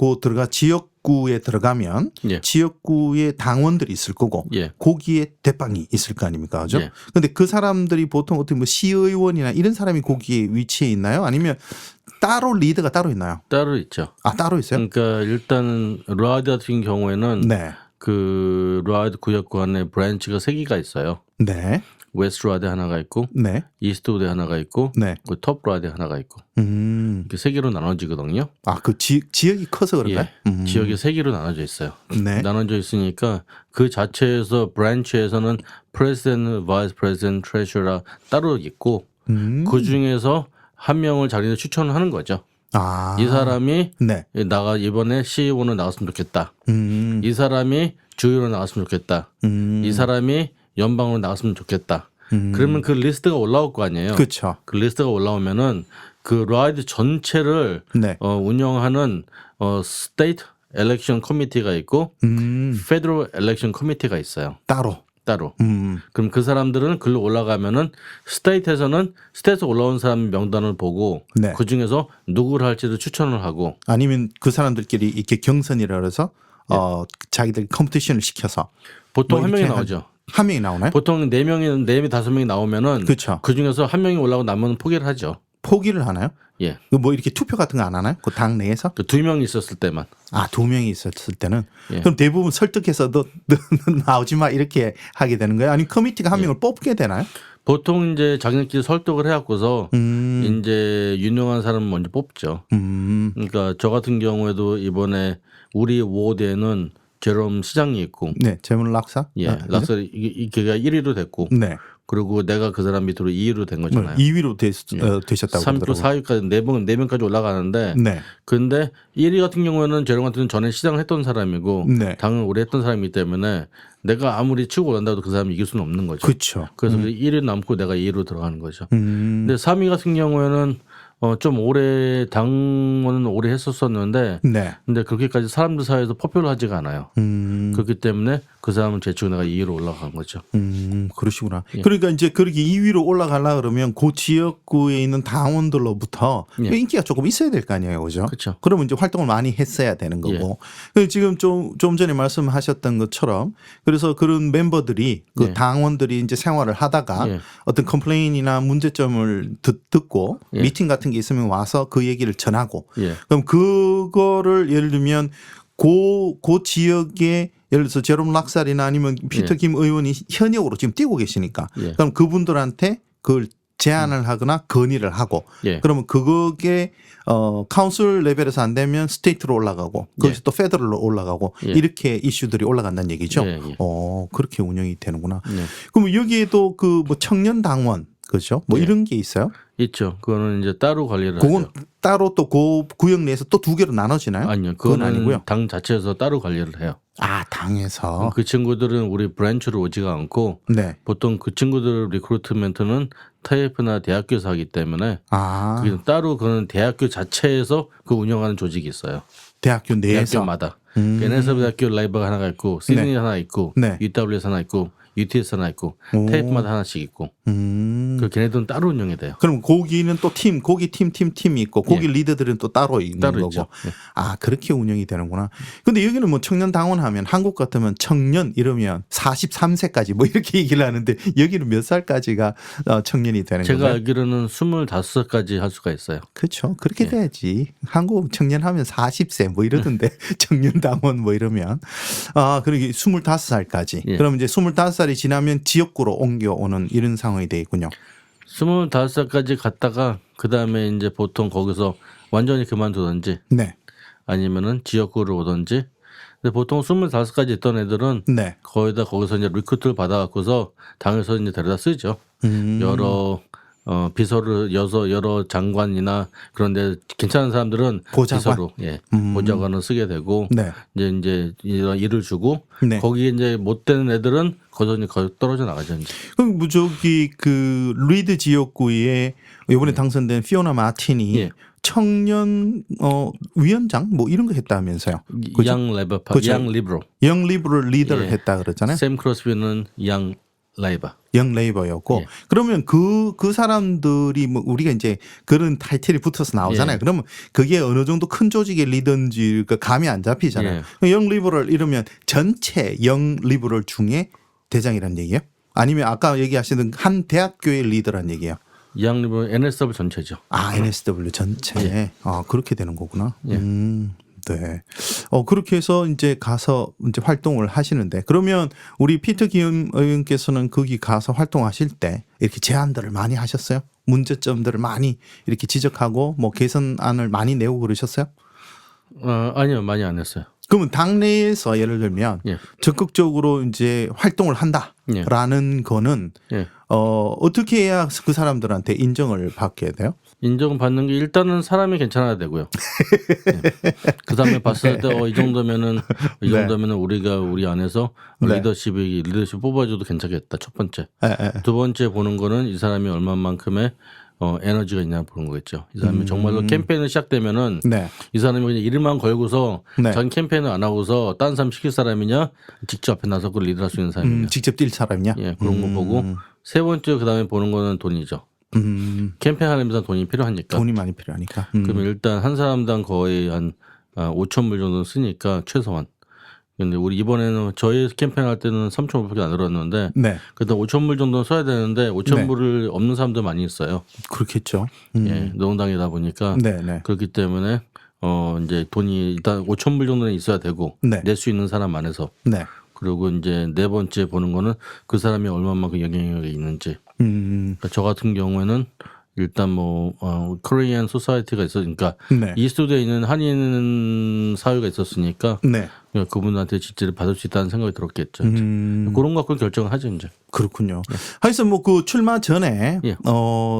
지역구에 들어가면 예. 지역구에 당원들이 있을 거고 예. 거기에 대빵이 있을 거 아닙니까? 그죠? 예. 근데 그 사람들이 보통 어떻게 뭐 시의원이나 이런 사람이 거기에 위치해 있나요? 아니면 따로 리더가 따로 있나요? 따로 있죠. 따로 있어요? 그러니까 일단은 라이드 같은 경우에는 네. 그 라이드 구역구 안에 브랜치가 3개가 있어요. 네. 웨스트 라이드 하나가 있고 네. 이스트 라이드 하나가 있고 네. 그 톱 라이드 하나가 있고 이렇게 3개로 나눠지거든요. 그 지역이 커서 그런가요? 예. 지역이 3개로 나눠져 있어요. 네. 나눠져 있으니까 그 자체에서 브랜치에서는 프레지던트, 바이스 프레지던트, 트레셔러 따로 있고 그 중에서 한 명을 자기네 추천을 하는 거죠. 이 사람이 네. 이번에 CEO는 나왔으면 좋겠다. 음. 이 사람이 주요로 나왔으면 좋겠다. 이 사람이 연방으로 나왔으면 좋겠다. 그러면 그 리스트가 올라올 거 아니에요. 그렇죠. 그 리스트가 올라오면은 그 라이드 전체를 네. 운영하는 스테이트 엘렉션 커미티가 있고 페더럴 엘렉션 커미티가 있어요. 따로. 그럼 그 사람들은 글로 올라가면은 스테이트에서 올라온 사람 명단을 보고 네. 그 중에서 누구를 할지도 추천을 하고 아니면 그 사람들끼리 이렇게 경선이라 그래서 자기들 컴피티션을 시켜서 보통 뭐 한 명이 이렇게 나오죠. 한 명이 나오나요? 보통 4명이 5명이 나오면은 그렇죠. 그 중에서 한 명이 올라가고 남은 포기를 하죠. 포기를 하나요? 예. 뭐 이렇게 투표 같은 거 안 하나요? 그 당 내에서? 그 2명이 있었을 때만. 아, 2명이 있었을 때는 예. 그럼 대부분 설득해서 너 나오지 마 이렇게 하게 되는 거예요? 아니면 커미티가 한 명을 뽑게 되나요? 보통 이제 자기네끼리 설득을 해갖고서 이제 유능한 사람을 먼저 뽑죠. 그러니까 저 같은 경우에도 이번에 우리 워드에는 제롬 시장이 있고, 네, 재물 락사. 예, 아, 락서 걔가 1위로 됐고, 네, 그리고 내가 그 사람 밑으로 2위로 된 거잖아요. 2위로 되셨다고 3표, 그러더라고요. 4위까지 4명까지 올라가는데, 네, 근데 1위 같은 경우에는 제롬 같은 경우는 전에 시장을 했던 사람이고, 네. 당을 오래 했던 사람이기 때문에 내가 아무리 치고 올라간다고 그 사람이 이길 수는 없는 거죠. 그렇죠. 그래서 1위 남고 내가 2위로 들어가는 거죠. 음, 근데 3위 같은 경우에는 좀 오래 당원은 오래 했었었는데 네, 근데 그렇게까지 사람들 사이에서 포퓰러하지가 않아요. 그렇기 때문에 그 사람은 제치고 내가 2위로 올라간 거죠. 그러시구나. 예. 그러니까 이제 그렇게 2위로 올라가려 그러면 그 지역구에 있는 당원들로부터 예. 인기가 조금 있어야 될 거 아니에요, 그죠? 그렇죠. 그러면 이제 활동을 많이 했어야 되는 예. 거고. 그래서 지금 좀 전에 말씀하셨던 것처럼 그래서 그런 멤버들이 그 예. 당원들이 이제 생활을 하다가 예. 어떤 컴플레인이나 문제점을 듣고 예. 미팅 같은 게 있으면 와서 그 얘기를 전하고 예. 그럼 그거를 예를 들면 그 지역에 예를 들어서 제롬 락살이나 아니면 피터 예. 김 의원이 현역으로 지금 뛰고 계시니까 예. 그럼 그분들한테 그걸 제안을 하거나 건의를 하고 예. 그러면 그게 카운슬 레벨에서 안 되면 스테이트로 올라가고 거기서 예. 또 페더럴로 올라가고 예. 이렇게 이슈들이 올라간다는 얘기죠. 예, 예. 그렇게 운영이 되는구나. 네. 그럼 여기에도 그 뭐 청년 당원 그죠? 뭐 예. 이런 게 있어요? 있죠. 그거는 이제 따로 관리를 그건 하죠. 따로 또 그 구역 내에서 또 두 개로 나눠지나요? 아니요. 그건 그거는 아니고요. 당 자체에서 따로 관리를 해요. 아, 당에서. 그 친구들은 우리 브랜치로 오지가 않고 네. 보통 그 친구들 리크루트멘트는 타이프나 대학교에서 하기 때문에 아, 그게 따로 그는 대학교 자체에서 그 운영하는 조직이 있어요. 대학교 내에서. 대학교마다. NSF 대학교 라이브가 하나가 있고 시드니 네. 하나 있고 네. UWS 하나 있고 UTS 하나 있고 오. 테이프마다 하나씩 있고 그 걔네들은 따로 운영이 돼요. 그럼 거기는 또 거기 팀이 있고 거기 예. 리더들은 또 따로 있는 따로 거고. 있죠. 예. 아, 그렇게 운영이 되는구나. 근데 여기는 뭐 청년 당원 하면 한국 같으면 청년 이러면 43세까지 뭐 이렇게 얘기를 하는데 여기는 몇 살까지가 청년이 되는 제가 거예요? 알기로는 25까지 할 수가 있어요. 그렇죠. 그렇게 예. 돼야지. 한국 청년 하면 40세 뭐 이러던데 청년 당원 뭐 이러면 그러게 25살까지. 예. 그럼 이제 25살이 지나면 지역구로 옮겨오는 이런 상황이 돼 있군요. 25살까지 갔다가 그 다음에 이제 보통 거기서 완전히 그만두든지 네. 아니면은 지역구로 오든지. 근데 보통 25까지 있던 애들은 네. 거의 다 거기서 이제 리크루트를 받아갖고서 당에서 이제 데려다 쓰죠. 여러 비서를 여러 장관이나 그런데 괜찮은 사람들은 보좌관? 비서로 보좌관을 쓰게 되고 네. 이제 이런 일을 주고 네. 거기에 이제 못 되는 애들은 거기서 거의 떨어져 나가죠. 이제. 그럼 무조기 그 리드 지역구에 이번에 당선된 피오나 마틴이 예. 청년 위원장 뭐 이런 거 했다면서요? 그죠? 양 레버 그죠? 양 리브로. 영 리버럴 리더를 예. 했다 그랬잖아요. 샘 크로스비는 양 라이버. 영 레이버였고 예. 그러면 그 사람들이 뭐 우리가 이제 그런 타이틀이 붙어서 나오잖아요. 예. 그러면 그게 어느 정도 큰 조직의 리더인지 그 감이 안 잡히잖아요. 영 리버럴 이러면 전체 영 리버럴 중에 대장이란 얘기예요? 아니면 아까 얘기하시던 한 대학교의 리더란 얘기예요? 양 리버 NSW 전체죠. 아, NSW 전체. 그렇게 되는 거구나. 예. 네. 그렇게 해서 이제 가서 이제 활동을 하시는데 그러면 우리 피터 김 의원께서는 거기 가서 활동하실 때 이렇게 제안들을 많이 하셨어요? 문제점들을 많이 이렇게 지적하고 뭐 개선안을 많이 내고 그러셨어요? 아니요, 많이 안 했어요. 그러면 당내에서 예를 들면 예. 적극적으로 이제 활동을 한다라는 거는 예. 어떻게 해야 그 사람들한테 인정을 받게 돼요? 인정을 받는 게 일단은 사람이 괜찮아야 되고요. 예. 그 다음에 봤을 때 이 정도면은 우리가 우리 안에서 네. 리더십 뽑아줘도 괜찮겠다. 첫 번째. 예. 두 번째 보는 거는 이 사람이 얼마만큼의 에너지가 있냐 보는 거겠죠. 이 사람이 정말로 캠페인을 시작되면은 네. 이 사람이 그냥 이름만 걸고서 네. 자기 캠페인을 안 하고서 다른 사람 시킬 사람이냐 직접 앞에 나서 그걸 리드할 수 있는 사람이냐. 직접 뛸 사람이냐? 예, 그런 거 보고 세 번째 그다음에 보는 거는 돈이죠. 캠페인 하려면 돈이 필요하니까. 돈이 많이 필요하니까. 그러면 일단 한 사람당 거의 한 5,000불 정도 쓰니까 최소한. 근데 우리 이번에는 저희 캠페인 할 때는 3,500개 안 들었는데 네. 그래도 5,000불 정도는 써야 되는데 5,000불을 없는 사람도 많이 있어요. 그렇겠죠. 예, 노동당이다 보니까 네네. 그렇기 때문에 이제 돈이 일단 5,000불 정도는 있어야 되고 네. 낼 수 있는 사람 안에서 네. 그리고 이제 네 번째 보는 거는 그 사람이 얼마만큼 영향력이 있는지. 그러니까 저 같은 경우에는 일단 뭐 코리안 소사이티가 있으니까 네. 이스트에 있는 한인 사회가 있었으니까 네. 그분한테 지지를 받을 수 있다는 생각이 들었겠죠. 이제. 그런 거 갖고 결정을 하죠 이제. 그렇군요. 하여튼 뭐 그 출마 전에 예.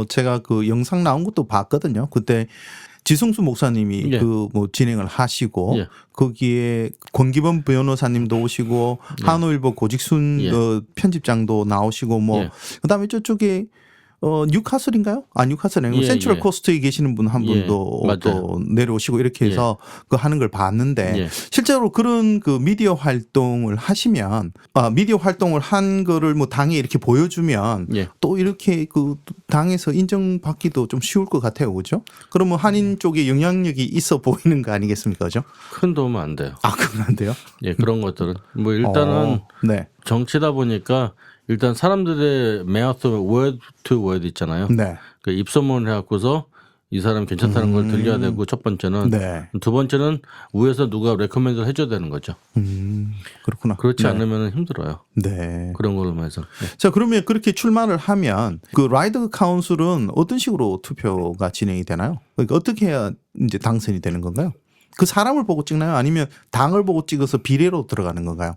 제가 그 영상 나온 것도 봤거든요. 그때 지승수 목사님이 예. 그 뭐 진행을 하시고 예. 거기에 권기범 변호사님도 오시고 한우일보 고직순 예. 편집장도 나오시고 뭐 예. 그다음에 저쪽에 뉴카슬인가요? 아 뉴카슬 아니고 예, 센트럴 예. 코스트에 계시는 분 한 예, 분도 맞아요. 또 내려오시고 이렇게 해서 그 하는 걸 봤는데 예. 실제로 그런 그 미디어 활동을 하시면 미디어 활동을 한 거를 뭐 당에 이렇게 보여주면 예. 또 이렇게 그 당에서 인정받기도 좀 쉬울 것 같아요, 그죠? 그러면 한인 쪽에 영향력이 있어 보이는 거 아니겠습니까, 그죠? 큰 도움은 안 돼요. 아 그건 안 돼요? 예, 그런 것들은 뭐 일단은 네, 정치다 보니까 일단 사람들의 메아트 word to word 있잖아요. 네, 그 입소문을 해갖고서 이 사람 괜찮다는 걸 들려야 되고 첫 번째는 네, 두 번째는 위에서 누가 레코멘드를 해줘야 되는 거죠. 그렇구나. 그렇지 네. 않으면 힘들어요. 네. 그런 걸로 해서. 네. 자 그러면 그렇게 출마를 하면 그 라이더 카운슬은 어떤 식으로 투표가 진행이 되나요? 그러니까 어떻게 해야 이제 당선이 되는 건가요? 그 사람을 보고 찍나요? 아니면 당을 보고 찍어서 비례로 들어가는 건가요?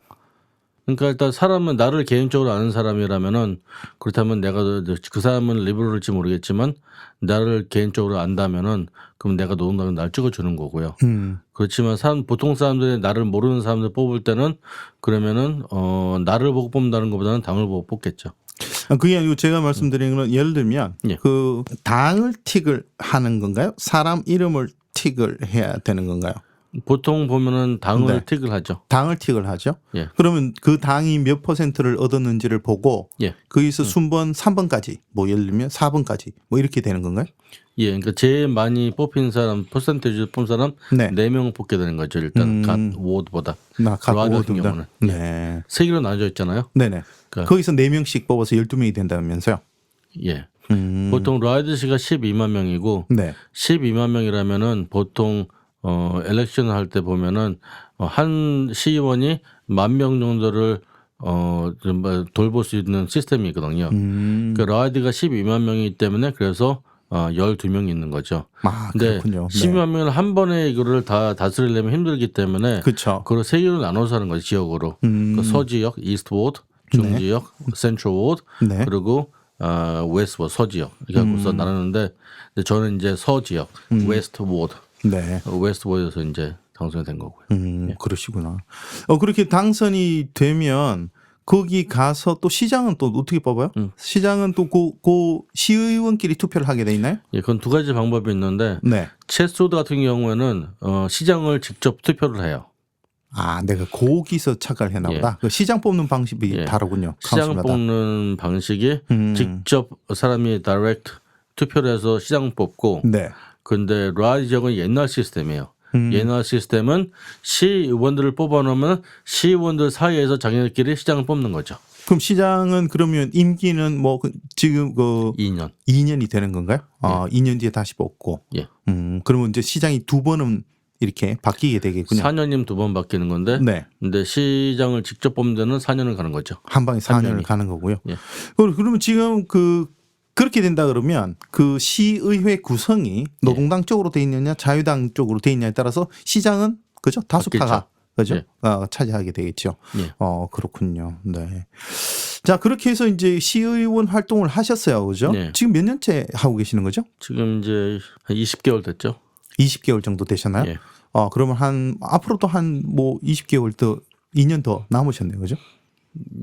그러니까 일단 사람은 나를 개인적으로 아는 사람이라면은 그렇다면 내가 그 사람은 리버럴일지 모르겠지만 나를 개인적으로 안다면은 그럼 내가 노동당은 날 찍어주는 거고요. 그렇지만 보통 사람들이 나를 모르는 사람들 뽑을 때는 그러면은 나를 보고 뽑는다는 것보다는 당을 보고 뽑겠죠. 그게 아니고 제가 말씀드리는 건 예를 들면 예. 그 당을 틱을 하는 건가요? 사람 이름을 틱을 해야 되는 건가요? 보통 보면은 당을 네. 틱을 하죠. 당을 틱을 하죠. 예. 그러면 그 당이 몇 %를 얻었는지를 보고 예. 거기서 순번 3번까지 뭐 예를 들면 4번까지 뭐 이렇게 되는 건가요? 예, 그러니까 제일 많이 뽑힌 사람, 퍼센테이지 뽑은 사람 네. 4명 뽑게 되는 거죠. 일단 각 워드보다. 각 라이더 같은 워드보다. 경우는. 네. 세 개로 나눠져 있잖아요. 네네. 그러니까 거기서 4명씩 뽑아서 12명이 된다면서요? 예. 보통 라이드시가 12만 명이고 네. 12만 명이라면은 보통 엘렉션을 할 때 보면은 한 시의원이 10,000명 정도를 좀 돌볼 수 있는 시스템이거든요. 그 라이드가 12만 명이기 때문에 그래서 12명이 있는 거죠. 아, 근데 그렇군요. 12만 명을 한 번에 이거를 다 다스리려면 힘들기 때문에 그렇죠. 그걸 세 개로 나눠서 하는 거죠. 지역으로. 그 서지역, 이스트워드, 중지역, 센트럴워드, 네. 그리고 웨스트워드, 서지역 이렇게 하고서 나누는데 저는 이제 서지역, 웨스트워드, 네. 웨스트워드에서 이제 당선이 된 거고요. 그러시구나. 그렇게 당선이 되면 거기 가서 또 시장은 또 어떻게 뽑아요? 시장은 또 그 시의원끼리 투표를 하게 돼 있나요? 예, 그건 두 가지 방법이 있는데 네. 체스우드 같은 경우에는 시장을 직접 투표를 해요. 아, 내가 거기서 착각을 했나 보다. 그 시장 뽑는 방식이 예. 다르군요. 시장 카운슬마다. 뽑는 방식이 직접 사람이 다이렉트 투표를 해서 시장 뽑고 네. 근데 라이드 지역은 옛날 시스템이에요. 옛날 시스템은 시의원들을 뽑아놓으면 시의원들 사이에서 자기네들끼리 시장을 뽑는 거죠. 그럼 시장은 그러면 임기는 뭐 지금 2년. 2년이 되는 건가요? 2년 뒤에 다시 뽑고. 예. 그러면 이제 시장이 두 번은 이렇게 바뀌게 되겠군요. 4년이면 두 번 바뀌는 건데 네. 근데 시장을 직접 뽑는 데는 4년을 가는 거죠. 한 방에 4년을 3년이. 가는 거고요. 예. 그러면 지금 그렇게 된다 그러면 그 시의회 구성이 노동당 쪽으로 돼 있느냐 자유당 쪽으로 돼 있냐에 따라서 시장은 그죠? 다수파가 그죠? 예. 차지하게 되겠죠. 예. 그렇군요. 네. 자, 그렇게 해서 이제 시의원 활동을 하셨어요. 그죠? 네. 지금 몇 년째 하고 계시는 거죠? 지금 이제 한 20개월 됐죠. 20개월 정도 되셨나요? 예. 그러면 앞으로도 한 뭐 20개월 더 2년 더 남으셨네요. 그죠?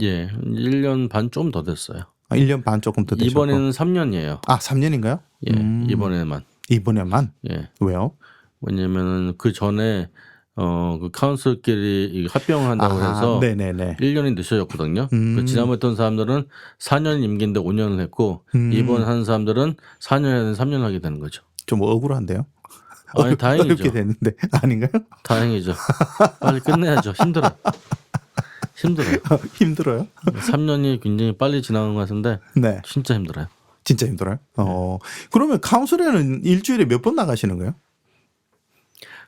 예. 1년 반 좀 더 됐어요. 1년 반 조금 더 되셨고. 이번에는 3년이에요. 3년인가요? 예. 이번에만. 이번에만? 예. 왜요? 왜냐면은 그 전에 그 카운슬끼리 합병을 한다고 해서 네네네. 1년이 늦어졌거든요. 그 지난번 했던 사람들은 4년 임기인데 5년을 했고 이번 한 사람들은 4년에 3년을 하게 되는 거죠. 좀 억울한데요? 아니, 다행이죠. 어렵게 됐는데 아닌가요? 다행이죠. 빨리 끝내야죠. 힘들어요. 힘들어요? 3년이 굉장히 빨리 지나간 것 같은데 네, 진짜 힘들어요. 진짜 힘들어요. 그러면 카운슬에는 일주일에 몇 번 나가시는 거예요?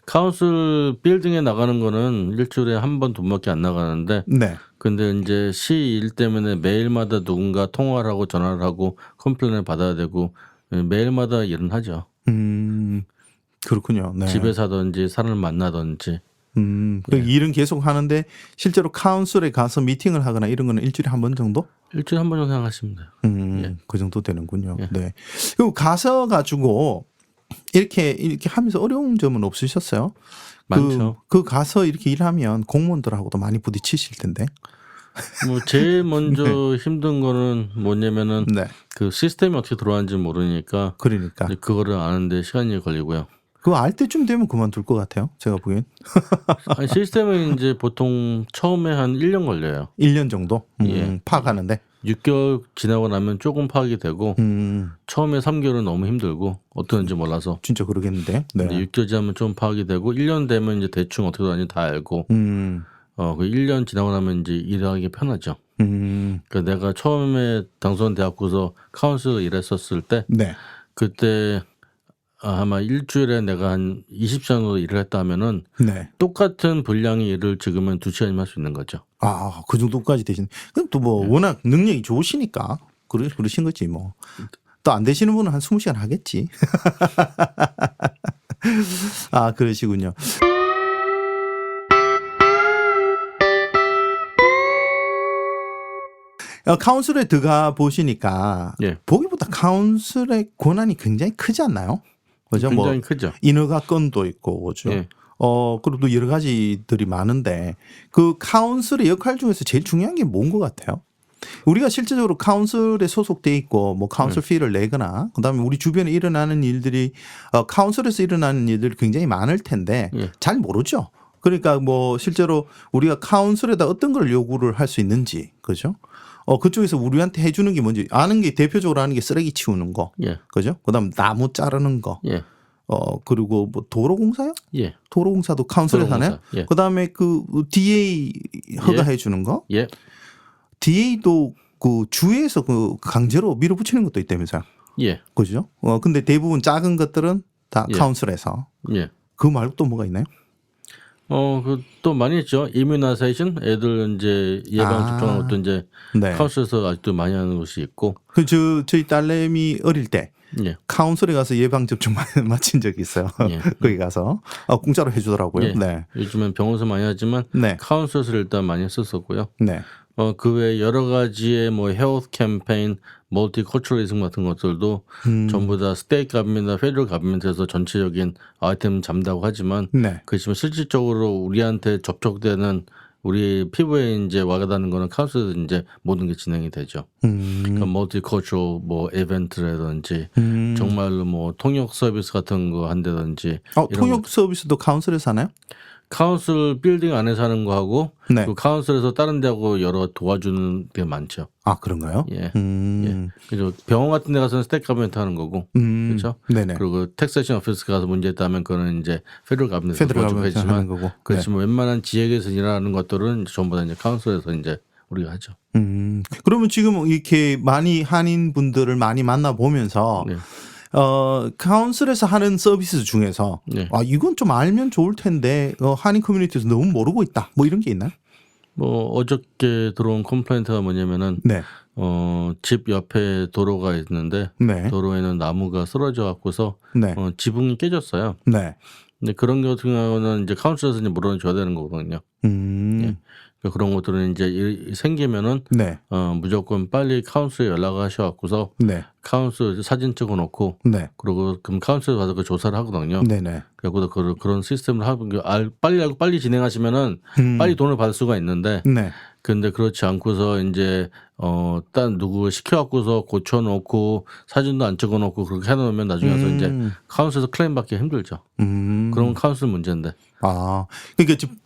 카운슬 빌딩에 나가는 거는 일주일에 한 번, 두 번밖에 안 나가는데 네. 근데 이제 시 일 때문에 매일마다 누군가 통화를 하고 전화를 하고 컴플레인을 받아야 되고 매일마다 일은 하죠. 그렇군요. 네. 집에 사든지 사람을 만나든지. 그 일은 계속 하는데 실제로 카운슬에 가서 미팅을 하거나 이런 거는 일주일에 한 번 정도? 일주일에 한 번 정도 생각하시면 돼요. 예. 그 정도 되는군요. 예. 네. 그리고 가서 가지고 이렇게 하면서 어려운 점은 없으셨어요? 많죠. 그 가서 이렇게 일하면 공무원들하고도 많이 부딪히실 텐데. 뭐 제일 먼저 힘든 거는 뭐냐면은 네. 그 시스템이 어떻게 들어가는지 모르니까 그러니까 이제 그거를 아는데 시간이 걸리고요. 그거 알 때쯤 되면 그만둘 것 같아요. 제가 보기엔. 아니, 시스템은 이제 보통 처음에 한 1년 걸려요. 1년 정도 예. 파악하는데. 6개월 지나고 나면 조금 파악이 되고 처음에 3개월은 너무 힘들고 어떠는지 몰라서 진짜 그러겠는데. 네. 근데 6개월 지나면 좀 파악이 되고 1년 되면 이제 대충 어떻게 하는지 다 알고 그 1년 지나고 나면 이제 일하기 편하죠. 그러니까 내가 처음에 당선돼갖고서 카운슬 일했었을 때 네. 그때 아마 일주일에 내가 한 20시간 정도 일을 했다 하면은 네. 똑같은 분량의 일을 지금은 2시간이면 할 수 있는 거죠. 아, 그 정도까지 되신. 그럼 또 뭐 워낙 능력이 좋으시니까 그러신 거지 뭐. 또 안 되시는 분은 한 20시간 하겠지. 아, 그러시군요. 카운슬에 들어가 보시니까 예. 보기보다 카운슬의 권한이 굉장히 크지 않나요? 그죠? 굉장히 뭐 크죠. 인허가 건도 있고 그죠? 예. 그리고 또 여러 가지들이 많은데 그 카운슬의 역할 중에서 제일 중요한 게 뭔 것 같아요? 우리가 실제적으로 카운슬에 소속돼 있고 뭐 카운슬 피를 내거나 그다음에 우리 주변에 일어나는 일들이 카운슬에서 일어나는 일들이 굉장히 많을 텐데 예. 잘 모르죠. 그러니까 뭐 실제로 우리가 카운슬에다 어떤 걸 요구를 할 수 있는지 그죠? 그쪽에서 우리한테 해주는 게 뭔지 아는 게 대표적으로 아는 게 쓰레기 치우는 거, 예. 그죠? 그다음 나무 자르는 거, 예. 그리고 뭐 도로공사요? 예. 도로공사도 카운슬에서 하나요? 도로공사, 예. 그다음에 그 DA 허가해 주는 거, 예. DA도 그 주에서 그 강제로 밀어붙이는 것도 있다면서요? 예. 그죠? 근데 대부분 작은 것들은 다 예. 카운슬에서. 예. 그 말고 또 뭐가 있나요? 그 또 많이 있죠. 이뮤나이제이션 애들 이제 예방 접종하는 것도 이제 네. 카운슬에서 아직도 많이 하는 곳이 있고. 저희 딸내미 어릴 때 예. 카운슬에 가서 예방 접종 마친 적이 있어요. 예. 거기 가서 공짜로 해주더라고요. 예. 네. 요즘엔 병원에서 많이 하지만 네. 카운슬에서 일단 많이 했었었고요. 네. 그 외에 여러 가지의 뭐 헬스 캠페인, 멀티컬처럴리즘 같은 것들도 전부 다 스테이트 가버먼트, 페더럴 가버먼트에서 전체적인 아이템 잡는다고 하지만 네. 그렇지만 실질적으로 우리한테 접촉되는 우리 피부에 이제 와닿는 거는 카운슬에서 이제 모든 게 진행이 되죠. 그러니까 멀티컬처럴 뭐 이벤트라든지 정말로 뭐 통역 서비스 같은 거 한다든지 이런 통역 서비스도 카운슬에서 하나요? 카운슬 빌딩 안에서 하는 거하고 네. 그 카운슬에서 다른 데하고 여러 도와주는 게 많죠. 아, 그런가요? 예. 예. 그래서 병원 같은 데 가서는 스택 가버먼트 하는 거고. 그렇죠? 네네. 그리고 텍세션 오피스 가서 문제 있다면 그거는 이제 페더럴 가버먼트에서 페더럴 도와주고 가버먼트 하는 했지만 거고. 그렇지만 웬만한 지역에서 일하는 것들은 전부 다 이제 카운슬에서 이제 우리가 하죠. 그러면 지금 이렇게 많이 한인 분들을 많이 만나 보면서 네. 카운슬에서 하는 서비스 중에서 네. 이건 좀 알면 좋을 텐데 한인 커뮤니티에서 너무 모르고 있다. 뭐 이런 게 있나요? 뭐 어저께 들어온 컴플레인트가 뭐냐면은 네. 집 옆에 도로가 있는데 네. 도로에는 나무가 쓰러져 갖고서 네. 지붕이 깨졌어요. 네. 근데 그런 것 같은 경우는 이제 카운슬에서 이제 물어줘야 되는 거거든요. 예. 그러니까 그런 것들은 이제 생기면은 네. 무조건 빨리 카운슬에 연락하셔갖고서 네. 카운슬 사진 찍어놓고 네. 그리고 그럼 카운슬에 가서 그 조사를 하거든요. 네네. 그리고 그런 시스템을 하고 빨리 알고 빨리 진행하시면은 빨리 돈을 받을 수가 있는데 네. 근데 그렇지 않고서 이제 딴 누구 시켜갖고서 고쳐놓고 사진도 안 찍어놓고 그렇게 해놓으면 나중에 가서 이제 카운슬에서 클레임 받기 힘들죠. 그런 카운슬 문제인데. 그러니까 지금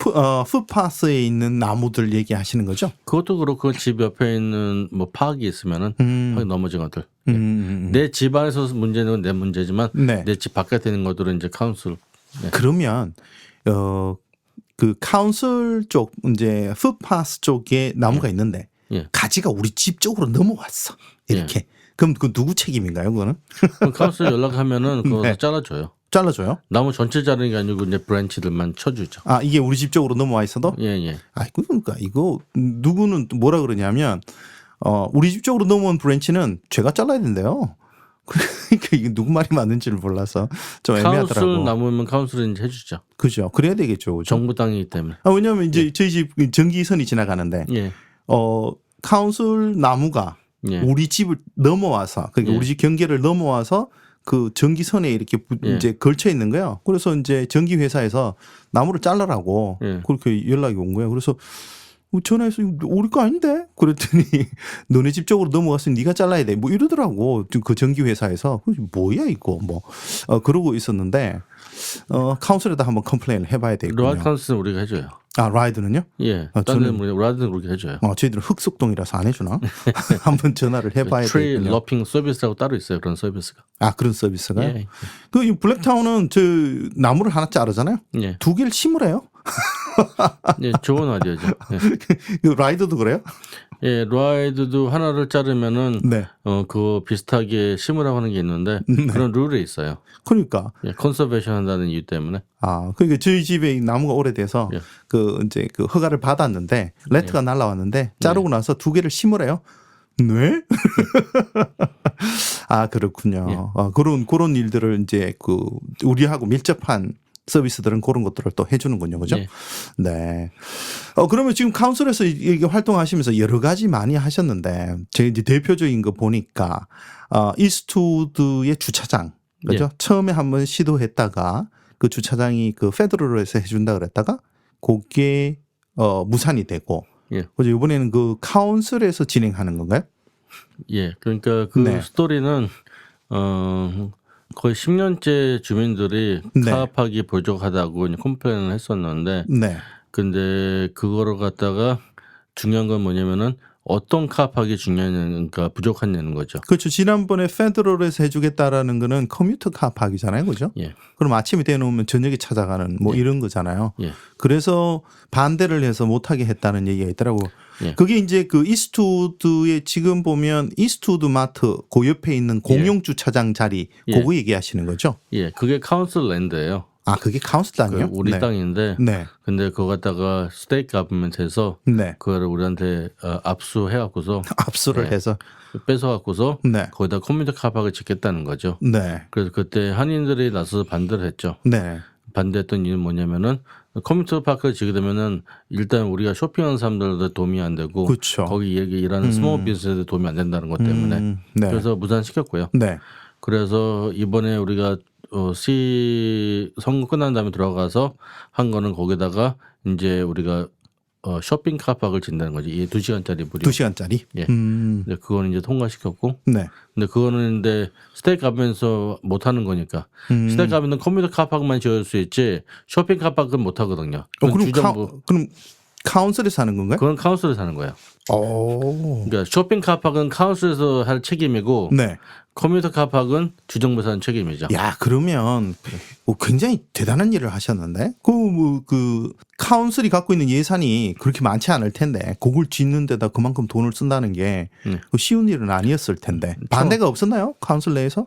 풋파스에 있는 나무들 얘기하시는 거죠? 그것도 그렇고 집 옆에 있는 뭐 파악이 있으면은 파악이 넘어진 것들. 내 집 안에서 문제는 건 내 문제지만 네. 내 집 바깥에 있는 것들은 이제 카운슬. 네. 그러면 그 카운슬 쪽 이제 풋파스 쪽에 나무가 있는데 예. 가지가 우리 집 쪽으로 넘어왔어. 이렇게. 그럼 그 누구 책임인가요, 그거는? 그럼 카운슬 연락하면은 그거 네. 잘라줘요. 잘라줘요? 나무 전체 자르는 게 아니고 이제 브랜치들만 쳐주죠. 아, 이게 우리 집 쪽으로 넘어와 있어도? 예. 아, 그러니까 이거 누구는 또 뭐라 그러냐면 우리 집 쪽으로 넘어온 브랜치는 제가 잘라야 된대요. 그러니까 이게 누구 말이 맞는지를 몰라서 좀 애매하더라고. 카운슬 나무면 카운슬은 이제 해주죠. 그죠? 그래야 되겠죠, 그죠? 정부 땅이기 때문에. 아, 왜냐하면 이제 저희 집 전기선이 지나가는데 예. 카운슬 나무가 예. 우리 집을 넘어와서 그러니까 예. 우리 집 경계를 넘어와서 그 전기선에 이렇게 예. 이제 걸쳐 있는 거예요. 그래서 이제 전기 회사에서 나무를 잘라라고 예. 그렇게 연락이 온 거예요. 그래서 전화해서 이거 우리 거 아닌데? 그랬더니 너네 집 쪽으로 넘어갔으니 네가 잘라야 돼. 뭐 이러더라고. 그 전기 회사에서 뭐야 이거 뭐 그러고 있었는데 카운슬에다 한번 컴플레인을 해봐야 되겠군요. 로아 카운슬은 우리가 해줘요. 아 라이드는요? 예. 아, 다른 저는- 데는 라이드는 그렇게 해줘요. 저희들은 흑석동이라서 안 해주나? 한번 전화를 해봐야 트리 되겠군요. 러핑 서비스라고 따로 있어요. 그런 서비스가. 아 그런 서비스가요? 예. 그 블랙타운은 저 나무를 하나 자르잖아요. 예. 2개를 심으래요. 예. 좋은 아이디어죠. 예. 그 라이더도 그래요? 예. 라이드도 하나를 자르면은 네. 그거 비슷하게 심으라고 하는 게 있는데 그런 룰이 있어요. 그러니까 예. 컨서베이션 한다는 이유 때문에. 그러니까 저희 집에 이 나무가 오래돼서 예. 그 이제 그 허가를 받았는데 레터가 날라왔는데 자르고 나서 2개를 심으래요. 네? 아 그렇군요. 그런 일들을 이제 그 우리하고 밀접한 서비스들은 그런 것들을 또 해주는군요, 그죠? 예. 네. 그러면 지금 카운슬에서 이게 활동하시면서 여러 가지 많이 하셨는데 제 이제 대표적인 거 보니까 이스트우드의 주차장, 그죠? 예. 처음에 한번 시도했다가 그 주차장이 그 페더럴에서 해준다 그랬다가 그게 무산이 되고, 예. 그죠? 이번에는 그 카운슬에서 진행하는 건가요? 예. 그러니까 그 네. 스토리는 거의 10년째 주민들이 네. 카파기 부족하다고 컴플레인을 했었는데 네. 근데 그거를 갖다가 중요한 건 뭐냐면은 어떤 카파기 중요하냐니까 부족하냐는 거죠. 그렇죠. 지난번에 페더럴에서 해주겠다라는 거는 커뮤터 카파기잖아요, 그죠? 예. 그럼 아침에 대놓으면 저녁에 찾아가는 뭐 예. 이런 거잖아요. 예. 그래서 반대를 해서 못하게 했다는 얘기가 있더라고. 예. 그게 이제 그 이스트우드에 지금 보면 이스트우드 마트 그 옆에 있는 공용 주차장 자리 예. 그거 얘기하시는 거죠? 예. 그게 카운슬 랜드예요. 아 그게 카운슬 땅이요? 그 우리 네. 땅인데 네. 근데 그거 갖다가 스테이트 가버먼트에서 네. 그거를 우리한테 압수해 갖고서 압수를 네. 해서 뺏어 갖고서 네. 거기다 커뮤니티 카파를 짓겠다는 거죠. 네. 그래서 그때 한인들이 나서서 반대를 했죠. 네. 반대했던 이유는 뭐냐면은 커뮤니티 파크를 지게 되면은 일단 우리가 쇼핑하는 사람들도 도움이 안 되고 그렇죠. 거기 일하는 스몰 비즈니스에 도움이 안 된다는 것 때문에 네. 그래서 무산시켰고요. 네. 그래서 이번에 우리가 시 선거 끝난 다음에 들어가서 한 거는 거기다가 이제 우리가 쇼핑 카파크를 짓는다는 거지. 이게 2시간짜리 무료. 2시간짜리? 예. 근데 그거는 이제 통과시켰고 네. 근데 그거는 근데 스테이크 가면서 못 하는 거니까 스테이크 가면은 컴퓨터 카파크만 지어줄 수 있지 쇼핑 카파크는 못 하거든요. 그건 그럼 주정부 그럼 카운슬에서 하는 건가요? 그건 카운슬에서 하는 거예요. 오. 그러니까 쇼핑 카파크는 카운슬에서 할 책임이고 네. 컴퓨터 카파크는 주정부에서 하는 책임이죠. 야, 그러면 굉장히 대단한 일을 하셨는데? 그 카운슬이 갖고 있는 예산이 그렇게 많지 않을 텐데, 그걸 짓는 데다 그만큼 돈을 쓴다는 게 쉬운 일은 아니었을 텐데. 반대가 없었나요? 카운슬 내에서?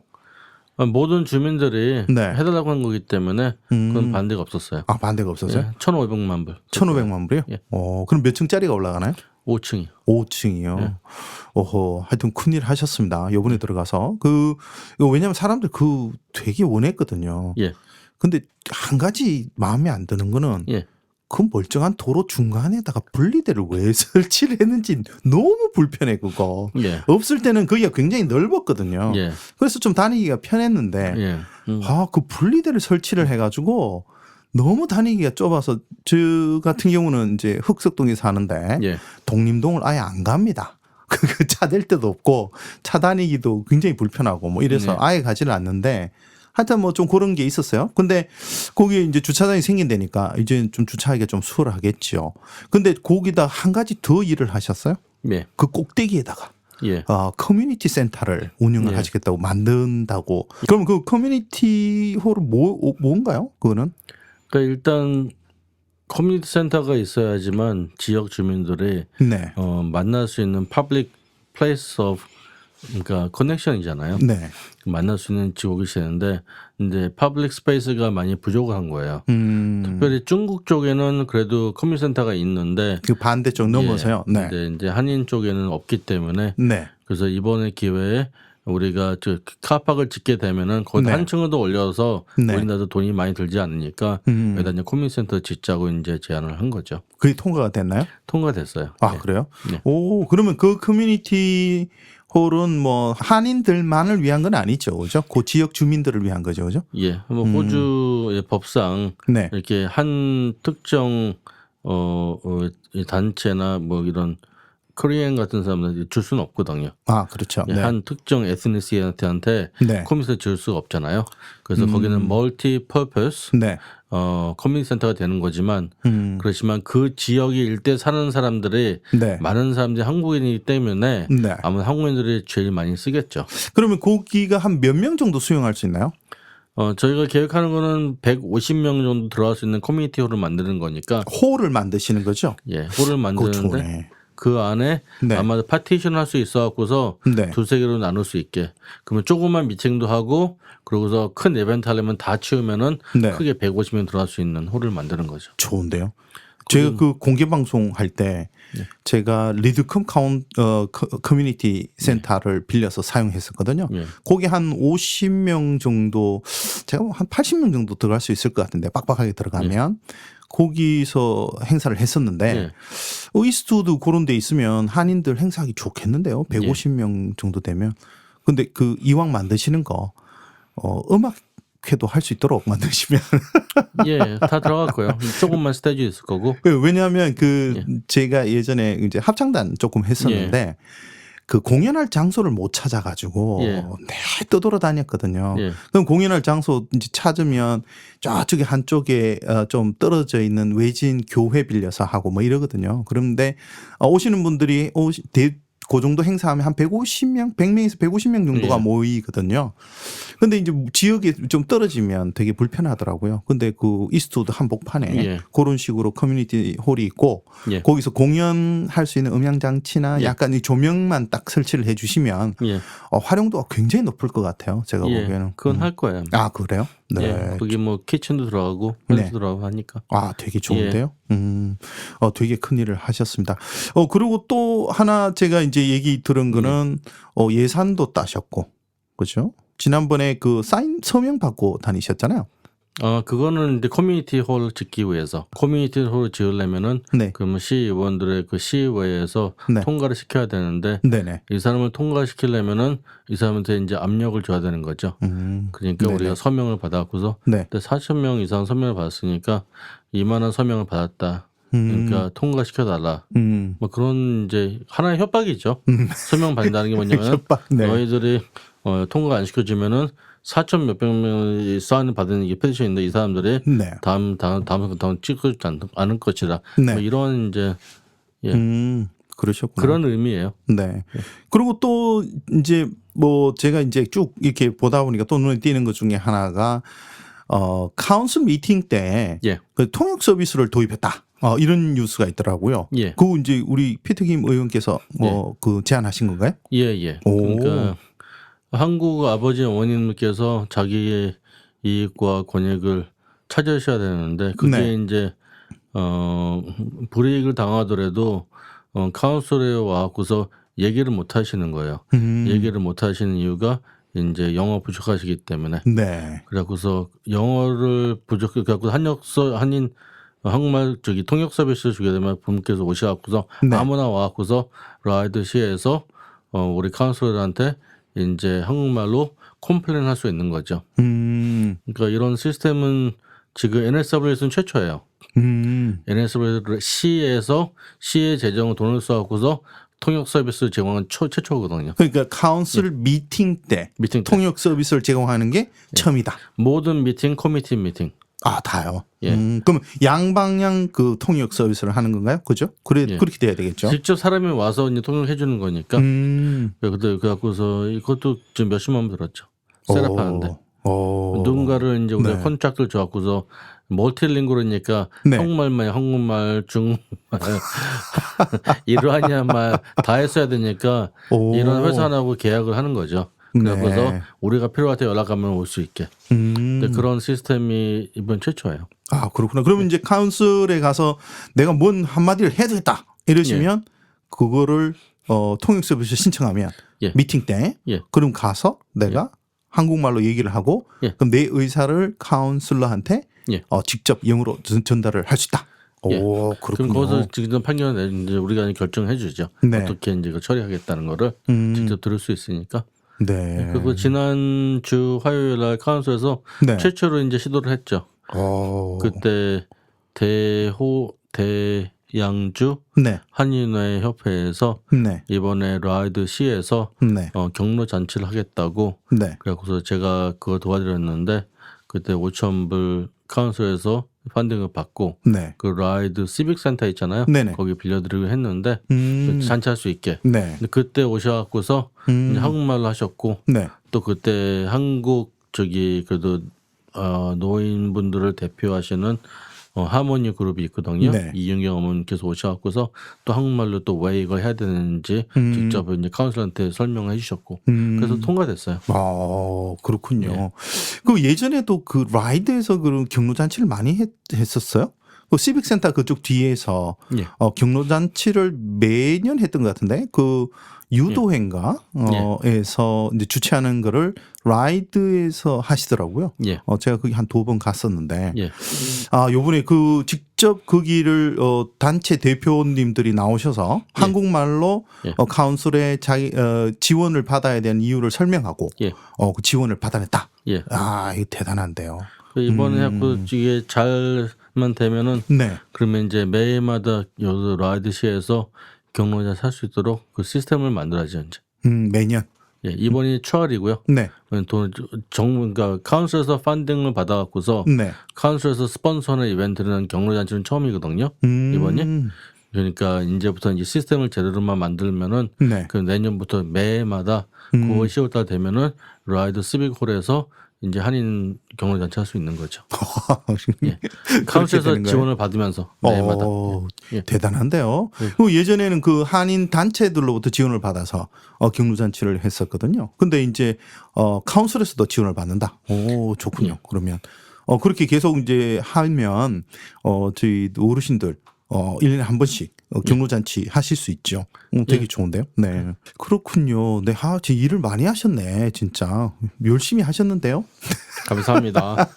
모든 주민들이 네. 해달라고 한 거기 때문에 그건 반대가 없었어요. 아, 반대가 없었어요? 예, 1,500만 불. 1,500만 불이요? 예. 그럼 몇 층짜리가 올라가나요? 5층이. 5층이요. 예. 하여튼 큰일 하셨습니다. 요번에 들어가서. 왜냐면 사람들 되게 원했거든요. 예. 근데 한 가지 마음에 안 드는 거는 예. 그 멀쩡한 도로 중간에다가 분리대를 왜 설치를 했는지 너무 불편해, 그거. 예. 없을 때는 거기가 굉장히 넓었거든요. 예. 그래서 좀 다니기가 편했는데, 예. 그 분리대를 설치를 해가지고 너무 다니기가 좁아서 저 같은 경우는 이제 흑석동에 사는데 예. 독림동을 아예 안 갑니다. 차 댈 데도 없고 차 다니기도 굉장히 불편하고 뭐 이래서 네. 아예 가지를 않는데 하여튼 뭐 좀 그런 게 있었어요. 근데 거기에 이제 주차장이 생긴다니까 이제 좀 주차하기가 좀 수월하겠죠. 근데 거기다 한 가지 더 일을 하셨어요? 예. 그 꼭대기에다가 예. 커뮤니티 센터를 운영을 예. 하시겠다고 만든다고. 그럼 그 커뮤니티 홀은 뭔가요? 그거는? 그러니까 일단 커뮤니티 센터가 있어야지만 지역 주민들이 네. 만날 수 있는 퍼블릭 플레이스 오브 그러니까 커넥션이잖아요. 네. 만날 수 있는 지역이 있는데 이제 퍼블릭 스페이스가 많이 부족한 거예요. 특별히 중국 쪽에는 그래도 커뮤니티 센터가 있는데 그 반대쪽 넘어서요. 네. 근데 이제 한인 쪽에는 없기 때문에 네. 그래서 이번에 기회에 우리가 저 카파크를 짓게 되면은 거기 네. 한 층을 더 올려서 네. 우리나라도 돈이 많이 들지 않으니까 여기다 이제 커뮤니티 센터 짓자고 이제 제안을 한 거죠. 그게 통과가 됐나요? 통과됐어요. 아, 네. 그래요? 네. 오, 그러면 그 커뮤니티 홀은 뭐 한인들만을 위한 건 아니죠. 그죠? 그 지역 주민들을 위한 거죠. 그죠? 예, 뭐 호주의 법상 네. 이렇게 한 특정 이 단체나 뭐 이런 코리안 같은 사람들 줄 수는 없거든요. 아, 그렇죠. 네. 한 특정 에스니티한테 네. 커뮤니티 줄 수가 없잖아요. 그래서 거기는 멀티 퍼포스 네. 커뮤니티 센터가 되는 거지만 그렇지만 그 지역이 일대 사는 사람들이 네. 많은 사람들이 한국인이기 때문에 네. 아마 한국인들이 제일 많이 쓰겠죠. 그러면 거기가 한 몇 명 정도 수용할 수 있나요? 저희가 계획하는 거는 150명 정도 들어갈 수 있는 커뮤니티 홀을 만드는 거니까 홀을 만드시는 거죠? 예, 홀을 그거 만드는데 좋네. 그 안에 네. 아마 파티션 할 수 있어 갖고서 네. 두세 개로 나눌 수 있게. 그러면 조그만 미팅도 하고 그러고서 큰 이벤트 하려면 다 치우면은 네. 크게 150명 들어갈 수 있는 홀을 만드는 거죠. 좋은데요. 제가 그 공개 방송 할 때 제가 리드컴 커뮤니티 센터를 빌려서 사용했었거든요. 예. 거기 한 50명 정도, 제가 한 80명 정도 들어갈 수 있을 것 같은데 빡빡하게 들어가면 거기서 행사를 했었는데 예. 이스트우드 그런 데 있으면 한인들 행사하기 좋겠는데요. 150명 정도 되면. 근데 그 이왕 만드시는 거 음악회도 할 수 있도록 만드시면 예, 다 들어갈 거예요. 조금만 스테이지 있을 거고. 왜냐하면 제가 예전에 이제 합창단 조금 했었는데 그 공연할 장소를 못 찾아가지고 예. 떠돌아다녔거든요. 예. 그럼 공연할 장소 이제 찾으면 저쪽에 한쪽에 좀 떨어져 있는 외진 교회 빌려서 하고 뭐 이러거든요. 그런데 오시는 분들이 그 정도 행사하면 한 150명, 100명에서 150명 정도가 예. 모이거든요. 근데 이제 지역에 좀 떨어지면 되게 불편하더라고요. 근데 그 이스트우드 한복판에 예. 그런 식으로 커뮤니티 홀이 있고 예. 거기서 공연할 수 있는 음향 장치나 예. 약간 이 조명만 딱 설치를 해 주시면 예. 활용도가 굉장히 높을 것 같아요. 제가 예. 보기에는. 그건 할 거예요. 아, 그래요? 네. 예. 거기 뭐 키친도 들어가고 네. 헬스도 들어가고 하니까. 아, 되게 좋은데요? 되게 큰 일을 하셨습니다. 그리고 또 하나 제가 이제 얘기 들은 거는 예산도 따셨고, 그죠? 지난번에 그 서명 받고 다니셨잖아요. 그거는 이제 커뮤니티 홀 짓기 위해서 커뮤니티 홀을 지으려면은 네. 그러면 시의원들의 그 시의회에서 네. 통과를 시켜야 되는데 네네. 이 사람을 통과시키려면은 이 사람한테 이제 압력을 줘야 되는 거죠. 그러니까 네네. 우리가 서명을 받았고서 네. 4,000명 이상 서명을 받았으니까 이만한 서명을 받았다. 그러니까 통과시켜달라. 뭐 그런 이제 하나의 협박이죠. 서명 받는다는 게 뭐냐면 협박, 네. 너희들이 통과 안 시켜주면은 4천 몇백 명이 사인을 받은 이게 페티션인데 이 사람들이 네. 다음 찍지 않을 것이다. 네. 뭐 이런 이제 그러셨구나. 그런 의미예요. 네. 그리고 또 이제 뭐 제가 이제 쭉 이렇게 보다 보니까 또 눈에 띄는 것 중에 하나가 카운슬 미팅 때 예. 그 통역 서비스를 도입했다. 이런 뉴스가 있더라고요. 예. 그거 이제 우리 피트김 의원께서 그 제안하신 건가요? 예. 오. 그러니까 한국 아버지 어머님께서 자기의 이익과 권익을 찾으셔야 되는데 그게 네. 이제 불이익을 당하더라도 카운슬에 와갖고서 얘기를 못 하시는 거예요. 얘기를 못 하시는 이유가 이제 영어 부족하시기 때문에. 네. 그래갖고서 영어를 부족해갖고 한국말 통역 서비스를 주게 되면 부모께서 오셔갖고서 네. 아무나 와갖고서 라이드 시에서 우리 카운슬러한테 이제 한국말로 컴플레인 할 수 있는 거죠. 그러니까 이런 시스템은 지금 NSW에서는 최초예요. NSW 시의 재정을 돈을 써갖고서 통역 서비스를 제공한 최초거든요. 그러니까 카운슬 미팅 때 미팅 때. 통역 서비스를 제공하는 게 처음이다. 모든 미팅, 커뮤니티 미팅. 아, 다요. 예. 그럼 양방향 그 통역 서비스를 하는 건가요? 그죠? 예. 그렇게 돼야 되겠죠. 직접 사람이 와서 이제 통역해 주는 거니까. 그때 그래갖고서 이것도 지금 몇십만 원 들었죠. 셋업하는데. 누군가를 이제 우리가 네. 콘트랙트를 줘갖고서 멀티링구르니까 네. 한국말만 한국말, 중국말, 이러한 말 다 했어야 되니까 이런 회사하고 계약을 하는 거죠. 그래서 네. 우리가 필요할 때 연락하면 올 수 있게. 근데 그런 시스템이 이번 최초예요. 아, 그렇구나. 그러면 이제 카운슬에 가서 내가 뭔 한마디를 해야 되겠다 이러시면 그거를 통역 서비스 신청하면 예. 미팅 때 예. 그럼 가서 내가 한국말로 얘기를 하고 예. 그럼 내 의사를 카운슬러한테 예. 직접 영어로 전달을 할 수 있다. 예. 오, 그럼 그렇군요. 거기서 지금 판결을 이제 우리가 결정해 주죠. 네. 어떻게 이제 이거 처리하겠다는 거를 직접 들을 수 있으니까. 네. 그리고 지난주 화요일 날 카운슬에서 네. 최초로 이제 시도를 했죠. 그때 대양주 네. 한인회 협회에서 네. 이번에 라이드 시에서 네. 경로 잔치를 하겠다고 네. 그래서 제가 그걸 도와드렸는데 그때 5,000불 카운슬에서 펀딩을 받고 네. 그 라이드 시빅 센터 있잖아요. 네네. 거기 빌려드리고 했는데 잔치할 수 있게. 네. 근데 그때 오셔갖고서 이제 한국말로 하셨고 네. 또 그때 한국 그래도 노인분들을 대표하시는 하모니 그룹이 있거든요. 네. 이윤경 어머니께서 오셔갖고서 또 한국말로 또 왜 이걸 해야 되는지 직접 이제 카운슬한테 설명해 주셨고 그래서 통과됐어요. 아, 그렇군요. 그 예전에도 그 라이드에서 그런 경로 잔치를 많이 했었어요? 그 시빅센터 그쪽 뒤에서 예. 경로 잔치를 매년 했던 것 같은데 그 유도회인가 에서 이제 주최하는 거를 라이드에서 하시더라고요. 예. 제가 거기 한 2번 갔었는데 예. 요번에 그 직접 거기를 단체 대표님들이 나오셔서 한국말로 예. 카운슬에 자기 지원을 받아야 되는 이유를 설명하고 예. 그 지원을 받아냈다. 예. 아, 이거 대단한데요. 이번에 이게 잘만 되면은 네. 그러면 이제 매일마다 여기 라이드시에서 경로자 살 수 있도록 그 시스템을 만들어야죠 이제. 매년. 예, 이번이 초월이고요. 네. 그러니까 카운슬에서 펀딩을 받아갖고서 네. 카운슬에서 스폰서하는 이벤트는 경로잔치는 처음이거든요. 이번이. 그러니까 이제부터 이제 시스템을 제대로만 만들면은 네. 그 내년부터 매해마다 9월 10월달 되면은 라이드 시빅홀에서 이제 한인 경로잔치 할 수 있는 거죠. 예. 카운슬에서 지원을 받으면서 매해마다. 예. 대단한데요. 그 예전에는 그 한인 단체들로부터 지원을 받아서 경로잔치를 했었거든요. 근데 이제 카운슬에서도 지원을 받는다. 오, 좋군요. 그러면 그렇게 계속 이제 하면 저희 어르신들 1년에 한 번씩 경로잔치 하실 수 있죠. 되게 좋은데요. 네. 그렇군요. 네. 진짜 일을 많이 하셨네. 진짜. 열심히 하셨는데요. 감사합니다.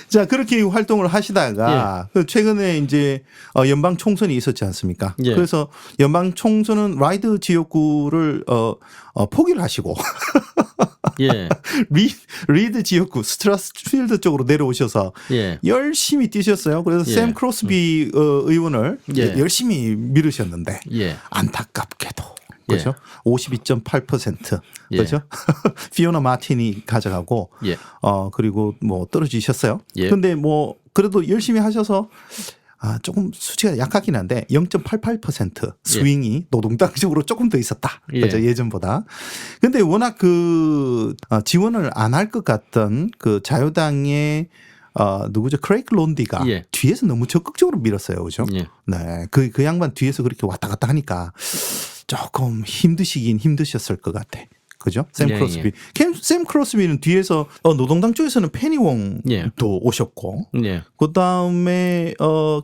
자, 그렇게 활동을 하시다가 최근에 이제 연방 총선이 있었지 않습니까? 예. 그래서 연방 총선은 라이드 지역구를 포기를 하시고 예. 리드 지역구 스트라스필드 쪽으로 내려오셔서 예. 열심히 뛰셨어요. 그래서 예. 샘 크로스비 의원을 예. 열심히 미르셨는데 예. 안타깝게도 그렇죠. 52.8% 그렇죠. 피오나 마틴이 가져가고 예. 그리고 뭐 떨어지셨어요. 예. 근데 뭐 그래도 열심히 하셔서 조금 수치가 약하긴 한데 0.88% 스윙이 노동당 쪽으로 조금 더 있었다. 예. 그렇죠. 예전보다. 근데 워낙 그 지원을 안 할 것 같던 그 자유당의 누구죠? 크레이크 론디가 예. 뒤에서 너무 적극적으로 밀었어요. 그죠? 예. 네. 그 양반 뒤에서 그렇게 왔다 갔다 하니까 조금 힘드셨을 것 같아. 그죠? 샘 예, 크로스비. 샘 크로스비는 뒤에서 노동당 쪽에서는 페니웡도 예. 오셨고, 예. 그 다음에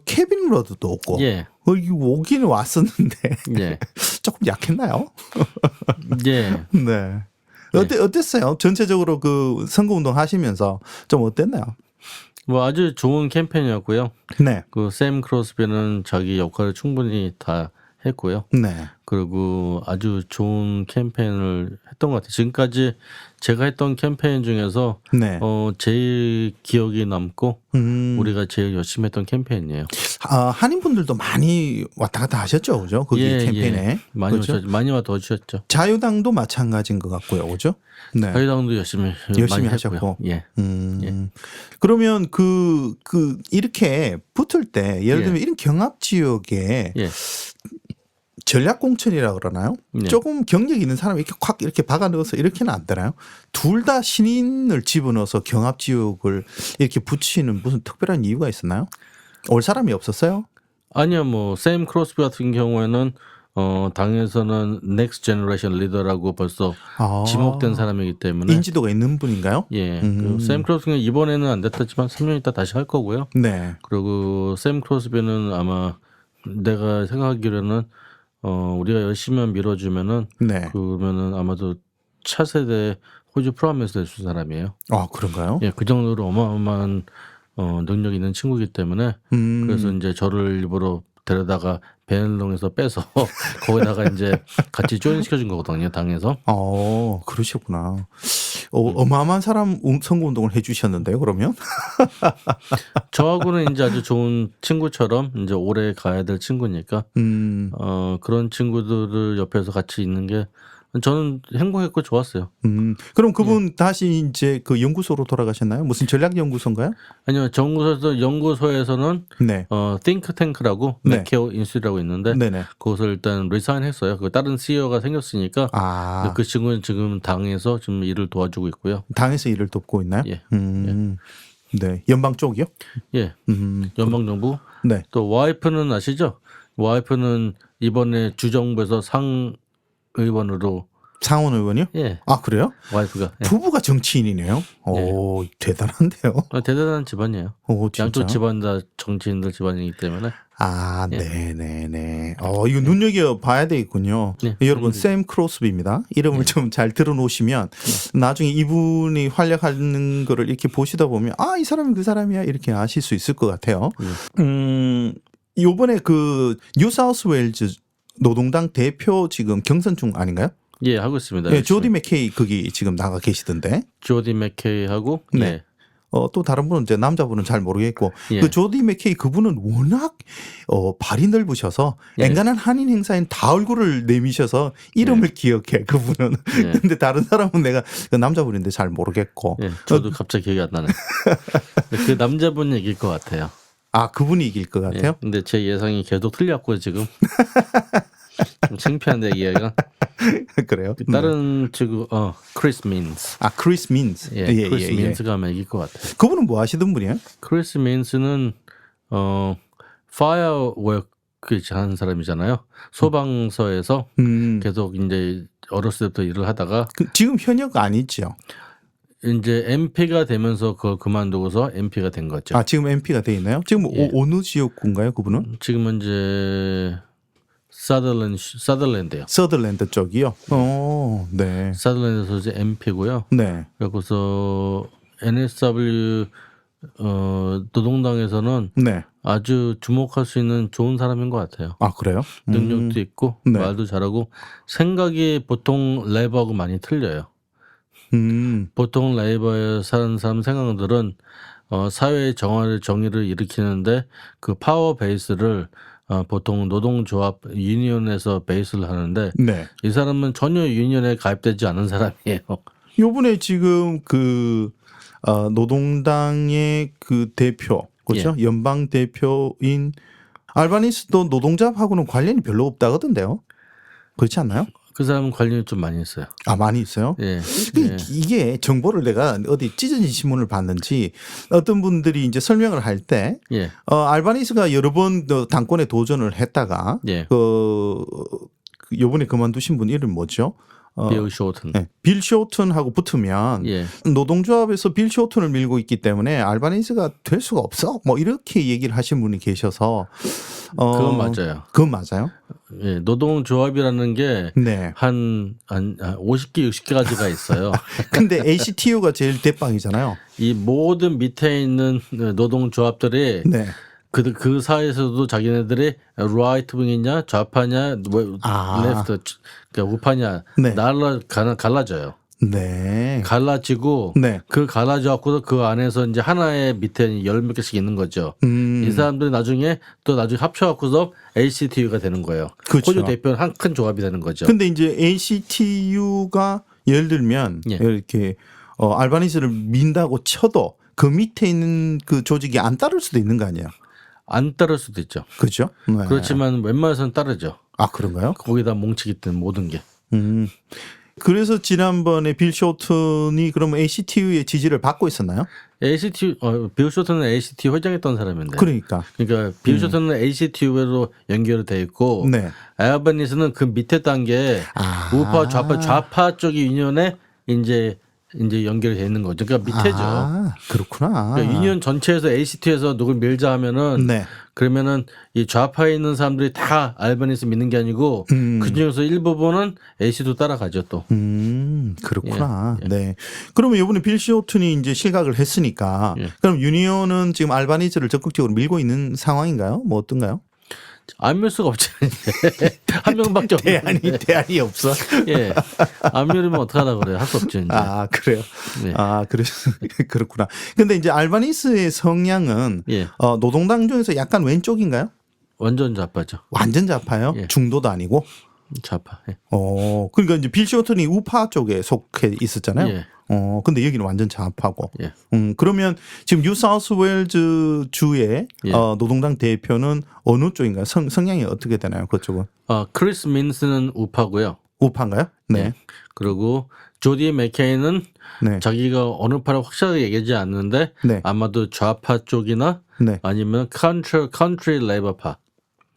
케빈 러드도 오고, 예. 오긴 왔었는데 예. 조금 약했나요? 예. 네. 어땠어요? 전체적으로 그 선거운동 하시면서 좀 어땠나요? 뭐 아주 좋은 캠페인이었고요. 네. 그 샘 크로스비는 자기 역할을 충분히 다 했고요. 네. 그리고 아주 좋은 캠페인을 했던 것 같아요. 지금까지 제가 했던 캠페인 중에서 네. 제일 기억이 남고 우리가 제일 열심히 했던 캠페인이에요. 한인분들도 많이 왔다 갔다 하셨죠, 그죠? 거기 캠페인에. 많이 그죠? 오셨죠. 많이 와도 오셨죠. 자유당도 마찬가지인 것 같고요, 그죠? 네. 자유당도 열심히 많이 하셨고. 했고요. 예. 그러면 이렇게 붙을 때 예를 예. 들면 이런 경합 지역에 예. 전략 공천이라 그러나요? 네. 조금 경력 있는 사람이 이렇게 확 이렇게 박아 넣어서 이렇게는 안 되나요? 둘 다 신인을 집어넣어서 경합 지역을 이렇게 붙이는 무슨 특별한 이유가 있었나요? 올 사람이 없었어요? 아니요, 뭐 샘 크로스비 같은 경우에는 당에서는 넥스트 제너레이션 리더라고 벌써 지목된 사람이기 때문에 인지도가 있는 분인가요? 예, 샘 크로스비는 이번에는 안 됐지만 3년 있다 다시 할 거고요. 네. 그리고 샘 크로스비는 아마 내가 생각하기로는 우리가 열심히만 밀어주면은 네. 그러면은 아마도 차세대 호주 프로미스 될 수 사람이에요. 아, 그런가요? 예, 그 정도로 어마어마한 능력 있는 친구이기 때문에 그래서 이제 저를 일부러 데려다가 베를롱에서 빼서 거기다가 이제 같이 조인 시켜준 거거든요, 당에서. 그러셨구나. 어마어마한 사람 선거운동을 해주셨는데요, 그러면? 저하고는 이제 아주 좋은 친구처럼 이제 오래 가야 될 친구니까 그런 친구들을 옆에서 같이 있는 게 저는 행복했고 좋았어요. 그럼 그분 다시 이제 그 연구소로 돌아가셨나요? 무슨 전략연구소인가요? 아니요, 연구소에서는 네. 띵크탱크라고 네. 맥케오 인스티튜트라고 있는데 네네. 그것을 일단 리사인했어요. 그 다른 CEO가 생겼으니까 그 친구는 지금 당에서 지금 일을 도와주고 있고요. 당에서 일을 돕고 있나요? 예. 네. 연방 쪽이요? 예. 연방정부. 네. 또 와이프는 아시죠? 와이프는 이번에 주정부에서 상의원으로 상원 의원이요? 예. 아, 그래요? 와이프가 예. 부부가 정치인이네요. 오, 대단한데요. 대단한 집안이에요. 오, 진짜. 양쪽 집안 다 정치인들 집안이기 때문에. 아, 네네네. 이거 눈여겨 봐야 되겠군요. 네. 여러분, 샘 크로스비입니다. 이름을 좀 잘 들어놓으시면 나중에 이분이 활약하는 거를 이렇게 보시다 보면 이 사람이 그 사람이야 이렇게 아실 수 있을 것 같아요. 요번에 그 뉴사우스웨일즈 노동당 대표 지금 경선 중 아닌가요? 예, 하고 있습니다. 네, 조디 맥케이 거기 지금 나가 계시던데. 조디 맥케이하고 네. 예. 또 다른 분은 이제 남자분은 잘 모르겠고 예. 그 조디 맥케이 그분은 워낙 발이 넓으셔서 엔간한 한인 행사엔 다 얼굴을 내미셔서 이름을 기억해 그분은. 근데 다른 사람은 내가 그 남자분인데 잘 모르겠고. 예, 저도 갑자기 기억이 안 나네. 그 남자분 얘기일 것 같아요. 아, 그분이 이길 것 같아요? 근데 제 예상이 계속 틀렸고 지금. 좀 창피한데 얘기가. 그래요? 다른 지금 크리스 민스. 아, 크리스 민스. 예, 크리스 민스가 아마 이길 것 같아요. 그분은 뭐 하시던 분이에요? 크리스 민스는 파이어워크 하는 사람이잖아요. 소방서에서 계속 이제 어렸을 때부터 일을 하다가 지금 현역 아니죠? 이제 MP가 되면서 그걸 그만두고서 MP가 된 거죠. 아, 지금 MP가 돼 있나요? 지금 어느 지역군가요, 그분은? 지금은 이제 사더랜드요. 서덜랜드 쪽이요. 네. 사더랜드에서 이제 MP고요. 네. 그래서 NSW 노동당에서는 네. 아주 주목할 수 있는 좋은 사람인 것 같아요. 아, 그래요? 능력도 있고 네. 말도 잘하고 생각이 보통 레이버하고 많이 틀려요. 보통 레이버에 사는 사람 생각들은 사회의 정의를 일으키는데 그 파워 베이스를 보통 노동조합 유니온에서 베이스를 하는데 네. 이 사람은 전혀 유니온에 가입되지 않은 사람이에요. 요번에 지금 그 노동당의 그 대표 그렇죠? 연방 대표인 알바니스도 노동조합하고는 관련이 별로 없다 그러던데요. 그렇지 않나요? 그 사람은 관련이 좀 많이 있어요. 아, 많이 있어요? 예. 이게 정보를 내가 어디 찢어진 신문을 봤는지 어떤 분들이 이제 설명을 할 때 알바니스가 여러 번 당권에 도전을 했다가 요번에 그만두신 분 이름 뭐죠? 빌 쇼튼. 네. 빌 쇼튼하고 붙으면 노동조합에서 빌 쇼튼을 밀고 있기 때문에 알바니스가 될 수가 없어. 뭐 이렇게 얘기를 하신 분이 계셔서 그건 맞아요. 그건 맞아요? 예, 노동조합이라는 게 한 50개, 60개가지가 있어요. 근데 ACTU가 제일 대빵이잖아요. 이 모든 밑에 있는 노동조합들이 그 사이에서도 자기네들이 라이트윙이냐 좌파냐 뭐 레프트 그러니까 우파냐 네. 갈라져요. 네. 갈라지고 네. 그 갈라져갖고서 그 안에서 이제 하나의 밑에 열 몇 개씩 있는 거죠. 이 사람들이 나중에 합쳐갖고서 ACTU가 되는 거예요. 그렇죠. 호주 대표는 한 큰 조합이 되는 거죠. 근데 이제 ACTU가 예를 들면 예. 이렇게 알바니스를 민다고 쳐도 그 밑에 있는 그 조직이 안 따를 수도 있는 거 아니에요? 안 따를 수도 있죠. 그렇죠? 네. 그렇지만 웬만해서는 따르죠. 아 그런가요? 거기다 뭉치기 때문에 모든 게. 그래서 지난번에 빌 쇼튼이 그러면 ACTU의 지지를 받고 있었나요? 빌 쇼튼은 ACTU 회장했던 사람인데. 그러니까. 빌 쇼튼은 ACTU로 연결이 돼 있고 네. 알바니스는 그 밑에 단계 우파 좌파 쪽의 유니언에 이제 연결이 돼 있는 거죠. 그러니까 밑에죠. 아, 그렇구나. 그러니까 유니언 전체에서 ACT에서 누굴 밀자 하면은 네. 그러면은 이 좌파에 있는 사람들이 다 알바니스 믿는 게 아니고 그 중에서 일부분은 AC도 따라가죠 또. 그렇구나. 네. 그러면 이번에 빌 쇼튼이 이제 실각을 했으니까 그럼 유니온은 지금 알바니스를 적극적으로 밀고 있는 상황인가요? 뭐 어떤가요? 안 밀 수가 없죠. 한 명밖에 없는데. 대안이 없어. 예. 안 밀으면 어떡하나 그래요. 할 수 없죠. 이제. 아, 그래요? 네. 아, 그렇구나. 근데 이제 알바니스의 성향은 예. 노동당 중에서 약간 왼쪽인가요? 완전 좌파죠. 완전 좌파요? 예. 중도도 아니고? 좌파. 예. 그러니까 이제 빌 쇼튼이 우파 쪽에 속해 있었잖아요. 예. 근데 여기는 완전 좌파고. 예. 그러면 지금 뉴사우스웨일즈 주의 예. 노동당 대표는 어느 쪽인가요? 성향이 어떻게 되나요? 그쪽은? 크리스 민스는 우파고요. 우파인가요? 네. 예. 그리고 조디 맥케이는 네. 자기가 어느 파를 확실하게 얘기하지 않는데 네. 아마도 좌파 쪽이나 네. 아니면 컨트리 레이버파.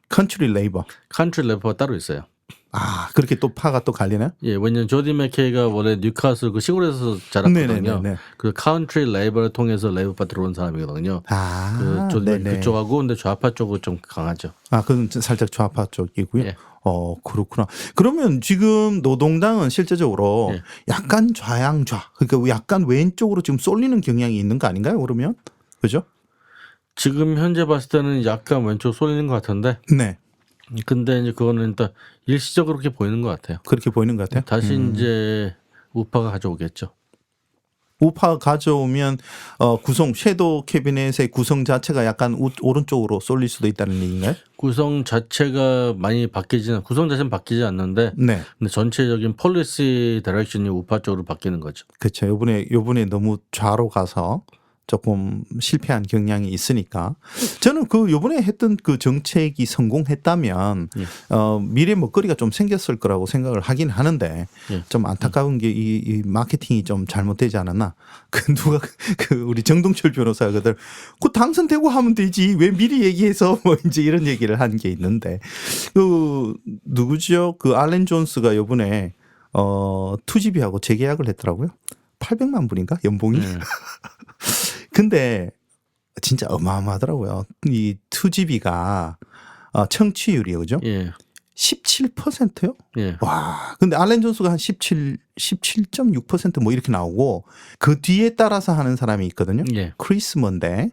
컨트리 레이버. 컨트리 레이버가 따로 있어요. 아, 그렇게 또 파가 또 갈리나요? 예, 왜냐면 조디 맥케이가 원래 뉴카슬 그 시골에서 자랐거든요. 네네네네. 그 컨트리 레이버를 통해서 레이버파 들어온 사람이거든요. 그 조디 맥케이 네네. 그쪽하고 근데 좌파 쪽은 좀 강하죠. 아, 그건 살짝 좌파 쪽이고요. 예. 그렇구나. 그러면 지금 노동당은 실제적으로 예. 약간 좌양좌, 그러니까 약간 왼쪽으로 지금 쏠리는 경향이 있는 거 아닌가요? 그러면 그죠? 지금 현재 봤을 때는 약간 왼쪽 쏠리는 것 같은데, 네, 근데 이제 그거는 일단 일시적으로 그렇게 보이는 것 같아요. 그렇게 보이는 것 같아요. 다시 이제 우파가 가져오겠죠. 우파 가져오면 구성 섀도우 캐비넷의 구성 자체가 약간 오른쪽으로 쏠릴 수도 있다는 얘기인가요? 구성 자체가 많이 구성 자체는 바뀌지 않는데, 네, 근데 전체적인 폴리시 디렉션이 우파 쪽으로 바뀌는 거죠. 그렇죠. 요번에 너무 좌로 가서 조금 실패한 경향이 있으니까 저는 요번에 했던 그 정책이 성공했다면 미래 먹거리가 좀 생겼을 거라고 생각을 하긴 하는데 좀 안타까운 게 이 마케팅이 좀 잘못되지 않았나. 누가 우리 정동철 변호사가 그들 당선되고 하면 되지 왜 미리 얘기해서 뭐 이제 이런 얘기를 한 게 있는데 누구죠? 알렌 존스가 요번에 투지비하고 재계약을 했더라고요. 800만 불인가 연봉이. 근데 진짜 어마어마하더라고요. 이 투지비가 청취율이요, 그죠? 예. 17%요? 예. 와, 근데 알렌 존스가 한 17.6% 뭐 이렇게 나오고 그 뒤에 따라서 하는 사람이 있거든요. 예. 크리스먼데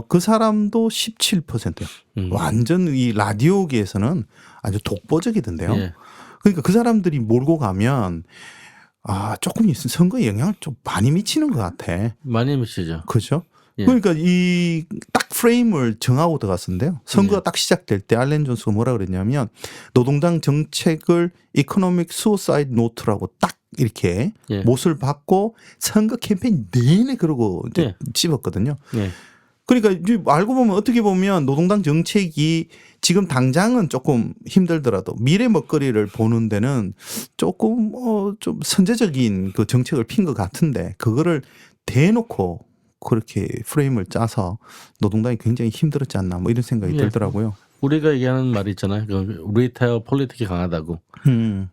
그 사람도 17%요. 완전 이 라디오계에서는 아주 독보적이던데요. 예. 그러니까 그 사람들이 몰고 가면 조금 선거에 영향을 좀 많이 미치는 것 같아. 많이 미치죠. 그렇죠? 예. 그러니까 이 딱 프레임을 정하고 들어갔었는데요. 선거가 딱 시작될 때 알렌 존스가 뭐라 그랬냐면 노동당 정책을 이코노믹 수어사이드 노트라고 딱 이렇게 못을 받고 선거 캠페인 내내 그러고 이제 찝었거든요. 예. 그러니까 알고 보면 어떻게 보면 노동당 정책이 지금 당장은 조금 힘들더라도 미래 먹거리를 보는 데는 조금 좀 선제적인 그 정책을 핀 것 같은데 그거를 대놓고 그렇게 프레임을 짜서 노동당이 굉장히 힘들었지 않나 뭐 이런 생각이 들더라고요. 우리가 얘기하는 말이 있잖아요. 리테일 폴리틱이 강하다고.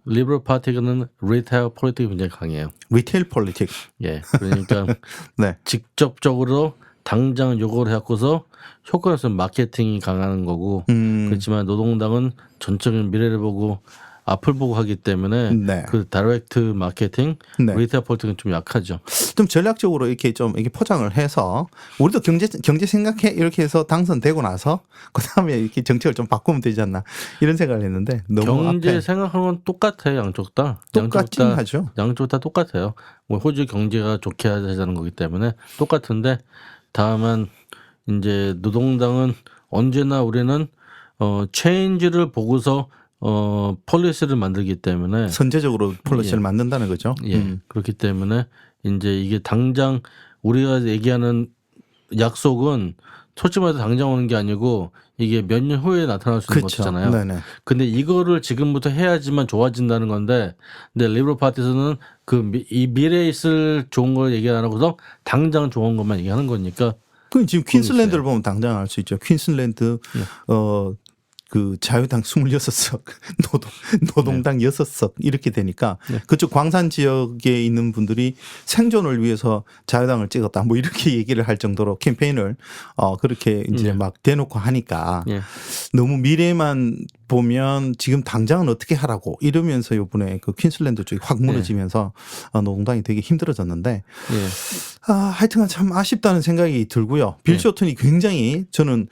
리버럴 파티는 리테일 폴리틱이 굉장히 강해요. 리테일 폴리틱. 예. 그러니까 네. 직접적으로 당장 요구를 해갖고서 효과로서 마케팅이 강한 거고 그렇지만 노동당은 전적인 미래를 보고 앞을 보고 하기 때문에 네. 그 다이렉트 마케팅, 네. 리테일 폴팅은 좀 약하죠. 좀 전략적으로 이렇게 좀 이렇게 포장을 해서 우리도 경제 생각해 이렇게 해서 당선되고 나서 그 다음에 이렇게 정책을 좀 바꾸면 되지 않나 이런 생각을 했는데 너무 경제 앞에 생각하는 건 똑같아요. 양쪽 다. 똑같긴 하죠. 양쪽 다 똑같아요. 뭐 호주 경제가 좋게 하자는 거기 때문에 똑같은데 다만 이제 노동당은 언제나 우리는 체인지를 보고서 폴리시를 만들기 때문에 선제적으로 폴리시를 예. 만든다는 거죠. 예. 그렇기 때문에 이제 이게 당장 우리가 얘기하는 약속은 솔직히 말해서 당장 오는 게 아니고 이게 몇 년 후에 나타날 수 있는 그렇죠. 것이잖아요. 네네. 근데 이거를 지금부터 해야지만 좋아진다는 건데, 근데 리버럴 파티에서는 이 미래에 있을 좋은 걸 얘기 안 하고서 당장 좋은 것만 얘기하는 거니까. 그 지금 퀸슬랜드를 보면 당장 알 수 있죠. 퀸슬랜드 그 자유당 26석, 노동당 6석 이렇게 되니까 네. 그쪽 광산 지역에 있는 분들이 생존을 위해서 자유당을 찍었다. 뭐 이렇게 얘기를 할 정도로 캠페인을 그렇게 이제 네. 막 대놓고 하니까 예. 너무 미래만 보면 지금 당장은 어떻게 하라고 이러면서 이번에 그 퀸슬랜드 쪽이 확 무너지면서 노동당이 되게 힘들어졌는데 예. 하여튼간 참 아쉽다는 생각이 들고요. 빌 쇼튼이 굉장히 저는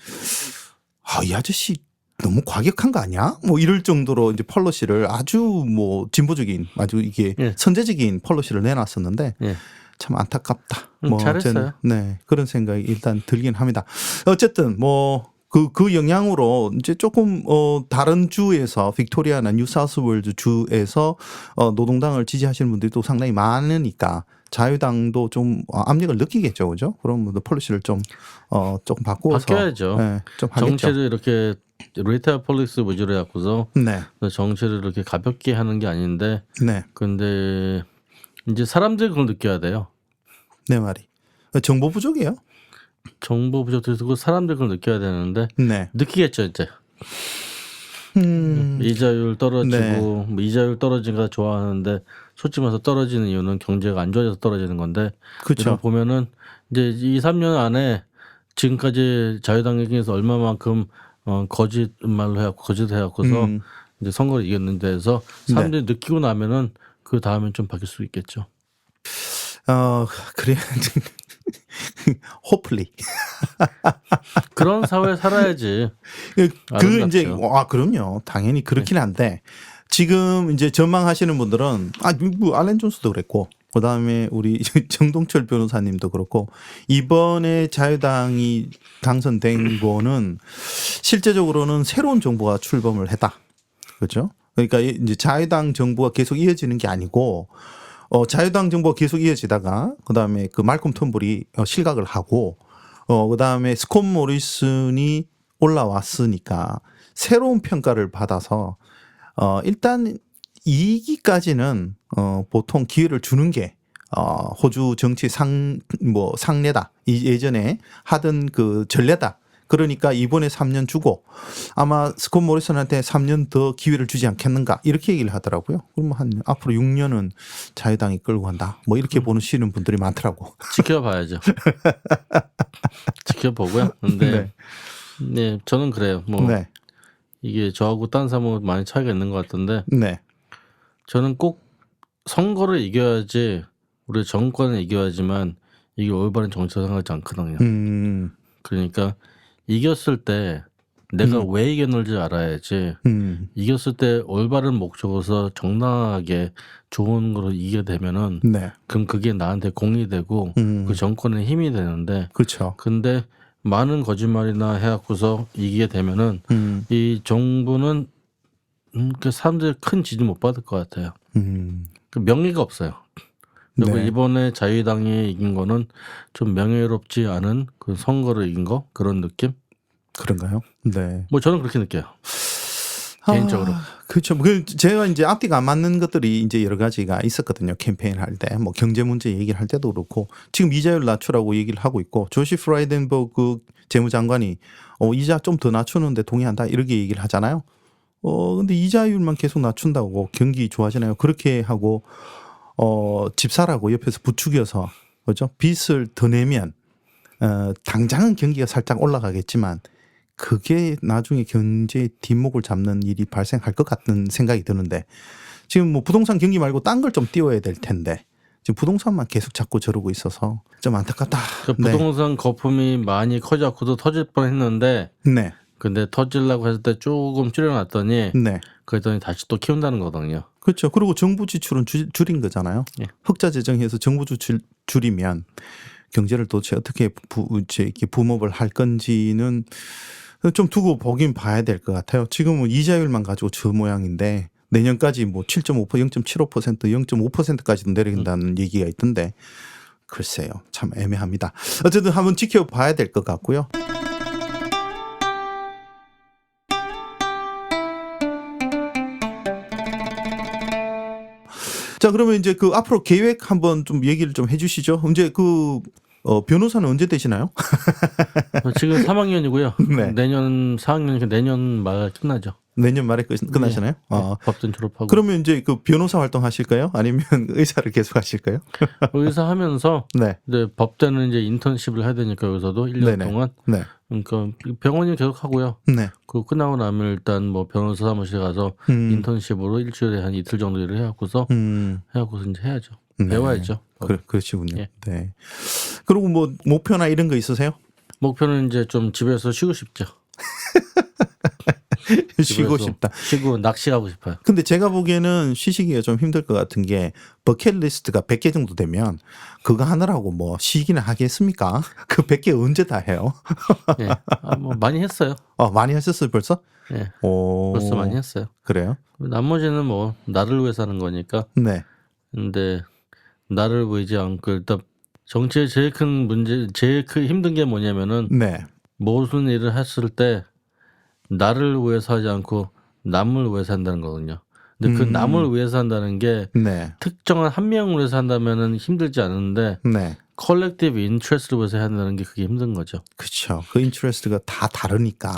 이 아저씨 너무 과격한 거 아니야? 뭐 이럴 정도로 이제 폴리시를 아주 뭐 진보적인 아주 이게 예. 선제적인 폴리시를 내놨었는데 예. 참 안타깝다. 잘했어요. 저는 네 그런 생각이 일단 들긴 합니다. 어쨌든 뭐 그 영향으로 이제 조금 다른 주에서 빅토리아나 뉴사우스웨일즈 주에서 노동당을 지지하시는 분들이 또 상당히 많으니까 자유당도 좀 압력을 느끼겠죠, 그죠? 그럼 뭐 폴리시를 좀 조금 바꾸어서 바뀌어야죠. 네, 좀 하겠죠. 정치를 이렇게 리테일 폴리스 위주로 해갖고서 네, 정치를 이렇게 가볍게 하는 게 아닌데, 네, 근데 이제 사람들이 그걸 느껴야 돼요. 내 말이 정보 부족이에요. 정보 부족도 있고 사람들이 그걸 느껴야 되는데 네, 느끼겠죠 이제. 이자율 떨어지고 네. 뭐 이자율 떨어지니까 좋아하는데 솔직히 말해서 떨어지는 이유는 경제가 안 좋아져서 떨어지는 건데 그렇죠. 이런 보면은 이제 2-3년 안에 지금까지 자유당 얘기에서 얼마만큼 거짓말로 해갖고 거짓해갖고서 이제 선거를 이겼는 데에서 사람들이 느끼고 나면은 그 다음엔 좀 바뀔 수 있겠죠. 그래. 호플리. 그런 사회에 살아야지. 그 이제 아름답죠. 그럼요. 당연히 그렇긴 한데 지금 이제 전망하시는 분들은 뭐 알렌 존스도 그랬고 그다음에 우리 정동철 변호사님도 그렇고 이번에 자유당이 당선된 거는 실제적으로는 새로운 정부가 출범을 했다. 그렇죠? 그러니까 이제 자유당 정부가 계속 이어지는 게 아니고 자유당 정부가 계속 이어지다가 그다음에 그 말콤 턴불이 실각을 하고 그다음에 스콧 모리슨이 올라왔으니까 새로운 평가를 받아서 일단 2기까지는 보통 기회를 주는 게 호주 정치 상례다. 예전에 하던 그 전례다. 그러니까 이번에 3년 주고 아마 스콧 모리슨한테 3년 더 기회를 주지 않겠는가 이렇게 얘기를 하더라고요. 그럼 한 앞으로 6년은 자유당이 끌고 간다. 뭐 이렇게 보시는 분들이 많더라고. 지켜봐야죠. 지켜보고요. 근데 네, 저는 그래요. 뭐 네, 이게 저하고 딴 사람하고 많이 차이가 있는 것 같은데 네, 저는 꼭 선거를 이겨야지 우리 정권을 이겨야지만 이게 올바른 정치가 생각하지 않거든요. 그러니까 이겼을 때 내가 왜 이겼는지 알아야지. 이겼을 때 올바른 목적으로서 정당하게 좋은 거로 이기게 되면은 네, 그럼 그게 나한테 공이 되고 그 정권의 힘이 되는데 그렇죠. 근데 많은 거짓말이나 해갖고서 이기게 되면은 이 정부는 그 사람들이 큰 지지 못 받을 것 같아요. 그 명예가 없어요. 그리고 네. 이번에 자유당이 이긴 거는 좀 명예롭지 않은 그 선거를 이긴 거 그런 느낌? 그런가요? 네. 뭐 저는 그렇게 느껴요. 개인적으로. 그렇죠. 제가 이제 앞뒤가 안 맞는 것들이 이제 여러 가지가 있었거든요. 캠페인 할 때, 뭐 경제 문제 얘기를 할 때도 그렇고 지금 이자율 낮추라고 얘기를 하고 있고 조시 프라이덴버그 재무장관이 이자 좀 더 낮추는데 동의한다 이렇게 얘기를 하잖아요. 근데 이자율만 계속 낮춘다고 경기 좋아지나요? 그렇게 하고 집 사라고 옆에서 부추겨서 그죠? 빚을 더 내면 당장은 경기가 살짝 올라가겠지만 그게 나중에 경제의 뒷목을 잡는 일이 발생할 것 같은 생각이 드는데 지금 뭐 부동산 경기 말고 딴 걸 좀 띄워야 될 텐데 지금 부동산만 계속 자꾸 저러고 있어서 좀 안타깝다. 그 부동산 거품이 많이 커져갖고도 터질 뻔했는데 네. 근데 터지려고 했을 때 조금 줄여놨더니 네. 그랬더니 다시 또 키운다는 거거든요. 그렇죠. 그리고 정부 지출은 줄인 거잖아요. 예. 흑자 재정해서 정부 지출 줄이면 경제를 도대체 어떻게 이렇게 붐업을 할 건지는 좀 두고 보긴 봐야 될 것 같아요. 지금은 이자율만 가지고 저 모양인데 내년까지 뭐 7.5%, 0.75%, 0.5%까지도 내린다는 얘기가 있던데 글쎄요. 참 애매합니다. 어쨌든 한번 지켜봐야 될 것 같고요. 자, 그러면 이제 그 앞으로 계획 한번 좀 얘기를 좀 해주시죠. 이제 그 변호사는 언제 되시나요? 지금 3학년이고요. 네. 내년 4학년이니까 내년 말 끝나죠. 내년 말에 끝나시나요? 네, 법전 졸업하고. 그러면 이제 그 변호사 활동하실까요? 아니면 의사를 계속 하실까요? 의사 하면서 네. 이제 법대는 이제 인턴십을 해야 되니까 여기서도 1년 네네. 동안. 네. 그러니까 병원이 계속 하고요. 네. 그 끝나고 나면 일단 뭐 변호사 사무실 가서 인턴십으로 일주일에 한 이틀 정도 일을 해갖고서 이제 해야죠. 네. 배워야죠. 그렇지군요. 예. 네. 그리고 뭐 목표나 이런 거 있으세요? 목표는 이제 좀 집에서 쉬고 싶죠. 쉬고 집에서 싶다. 쉬고 낚시하고 싶어요. 근데 제가 보기에는 쉬시기가 좀 힘들 것 같은 게 버킷리스트가 100개 정도 되면 그거 하느라고 뭐 쉬기는 하겠습니까? 그 100개 언제 다 해요? 예. 뭐 많이 했어요. 많이 하셨어요 벌써? 예. 오. 벌써 많이 했어요. 그래요? 나머지는 뭐 나를 위해 사는 거니까. 네. 근데 나를 보이지 않고 일단 정치의 제일 큰 문제, 제일 큰 힘든 게 뭐냐면은 네. 무슨 일을 했을 때 나를 위해서 하지 않고 남을 위해서 한다는 거거든요. 근데 그 남을 위해서 한다는 게 네. 특정한 한 명을 위해서 한다면은 힘들지 않은데 네. 컬렉티브 인트레스트를 위해서 한다는 게 그게 힘든 거죠. 그렇죠. 그 인트레스트가 다 다르니까.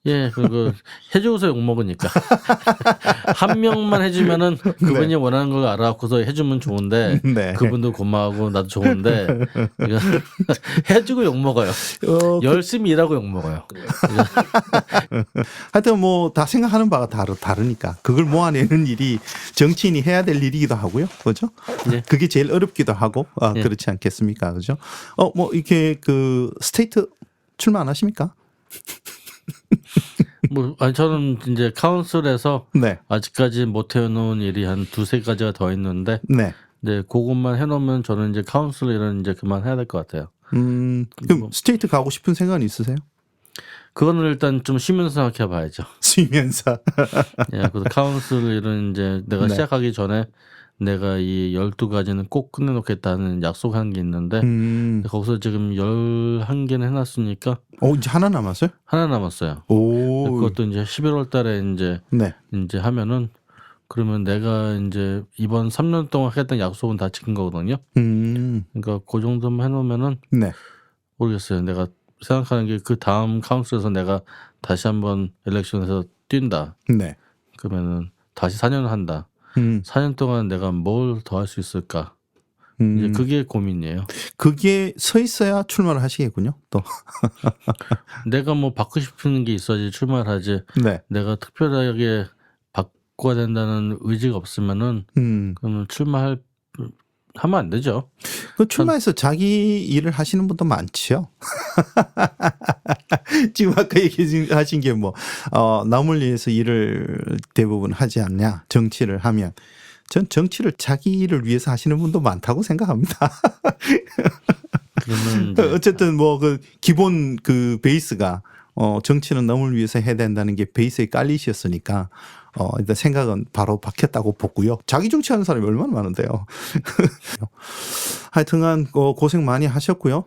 예, 그리고 해주고서 욕먹으니까. 한 명만 해주면은 그분이 네. 원하는 걸 알아갖고서 해주면 좋은데 네. 그분도 고마워하고 나도 좋은데 이거 해주고 욕먹어요. 열심히 일하고 욕먹어요. 하여튼 뭐 다 생각하는 바가 다르니까 그걸 모아내는 일이 정치인이 해야 될 일이기도 하고요. 그죠? 예. 그게 제일 어렵기도 하고 예. 그렇지 않겠습니까? 그죠? 뭐 이렇게 그 스테이트 출마 안 하십니까? 뭐 아니 저는 이제 카운슬에서 네. 아직까지 못 해놓은 일이 한 두세 가지가 더 있는데 네. 네, 그것만 해놓으면 저는 이제 카운슬 일은 이제 그만해야 될 것 같아요. 그럼 스테이트 가고 싶은 생각은 있으세요? 그거는 일단 좀 쉬면서 생각해 봐야죠. 쉬면서. 예, 그래서 카운슬 일은 이제 내가 네. 시작하기 전에 내가 이 12가지는 꼭 끝내놓겠다는 약속한 게 있는데 거기서 지금 11개는 해놨으니까 이제 하나 남았어요? 하나 남았어요. 오. 그것도 이제 11월 달에 이제 하면은 그러면 내가 이제 이번 3년 동안 하겠다는 약속은 다 지킨 거거든요. 그러니까 그 정도만 해놓으면은 네. 모르겠어요. 내가 생각하는 게 그 다음 카운슬에서 내가 다시 한번 엘렉션에서 뛴다. 네. 그러면은 다시 4년을 한다. 4년 동안 내가 뭘 더 할 수 있을까? 이제 그게 고민이에요. 그게 서 있어야 출마를 하시겠군요. 또. 내가 뭐 받고 싶은 게 있어야지 출마를 하지. 네. 내가 특별하게 바꿔야 된다는 의지가 없으면은 그러면 하면 안 되죠. 그 출마해서 자기 일을 하시는 분도 많지요. 지금 아까 얘기하신 게 뭐 남을 위해서 일을 대부분 하지 않냐 정치를 하면 전 정치를 자기 일을 위해서 하시는 분도 많다고 생각합니다. 그러면 어쨌든 뭐 그 기본 그 베이스가 정치는 남을 위해서 해야 된다는 게 베이스에 깔리셨으니까 일단 생각은 바로 박혔다고 보고요. 자기 정치하는 사람이 얼마나 많은데요. 하여튼간 고생 많이 하셨고요.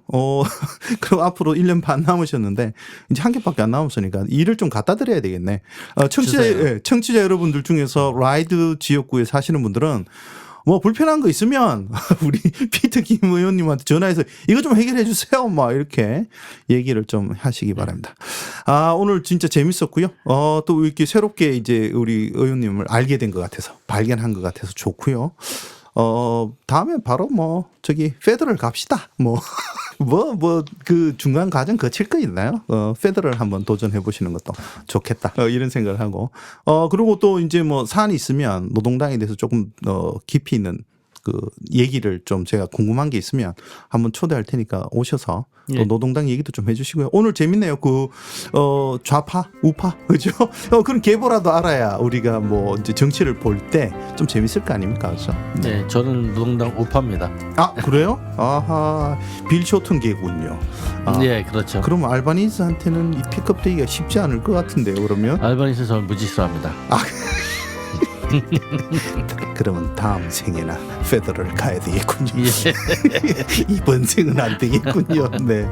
그리고 앞으로 1년 반 남으셨는데 이제 한 개밖에 안 남았으니까 일을 좀 갖다 드려야 되겠네. 청취자 여러분들 중에서 라이드 지역구에 사시는 분들은 뭐 불편한 거 있으면 우리 피터 김 의원님한테 전화해서 이거 좀 해결해 주세요. 막 이렇게 얘기를 좀 하시기 바랍니다. 오늘 진짜 재밌었고요. 또 이렇게 새롭게 이제 우리 의원님을 알게 된 것 같아서 발견한 것 같아서 좋고요. 다음에 바로 뭐 저기 페더럴 갑시다. 뭐 뭐 그 중간 과정 거칠 거 있나요? 페더럴 한번 도전해 보시는 것도 좋겠다. 이런 생각을 하고. 그리고 또 이제 뭐 사안이 있으면 노동당에 대해서 조금 깊이 있는 그 얘기를 좀 제가 궁금한 게 있으면 한번 초대할 테니까 오셔서 또 예. 노동당 얘기도 좀 해주시고요. 오늘 재밌네요. 그 좌파, 우파, 그죠? 그런 계보라도 알아야 우리가 뭐 이제 정치를 볼 때 좀 재밌을 거 아닙니까, 그죠? 네, 저는 노동당 우파입니다. 아 그래요? 아하, 빌 쇼튼 계군요. 네, 그렇죠. 그럼 알바니스한테는 이 픽업되기가 쉽지 않을 것 같은데요. 그러면 알바니스 저는 무지 싫어합니다. 그러면 다음 생에나 페더럴 가야 되겠군요. 예. 이번 생은 안 되겠군요. 네,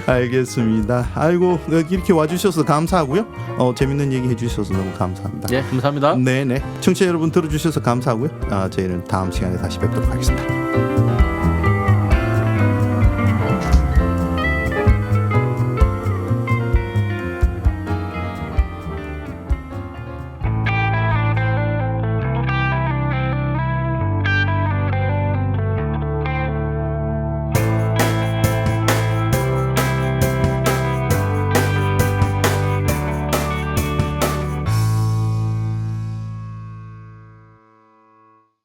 알겠습니다. 아이고 이렇게 와주셔서 감사하고요. 재밌는 얘기 해주셔서 너무 감사합니다. 예, 감사합니다. 네네. 청취자 여러분 들어주셔서 감사하고요. 저희는 다음 시간에 다시 뵙도록 하겠습니다.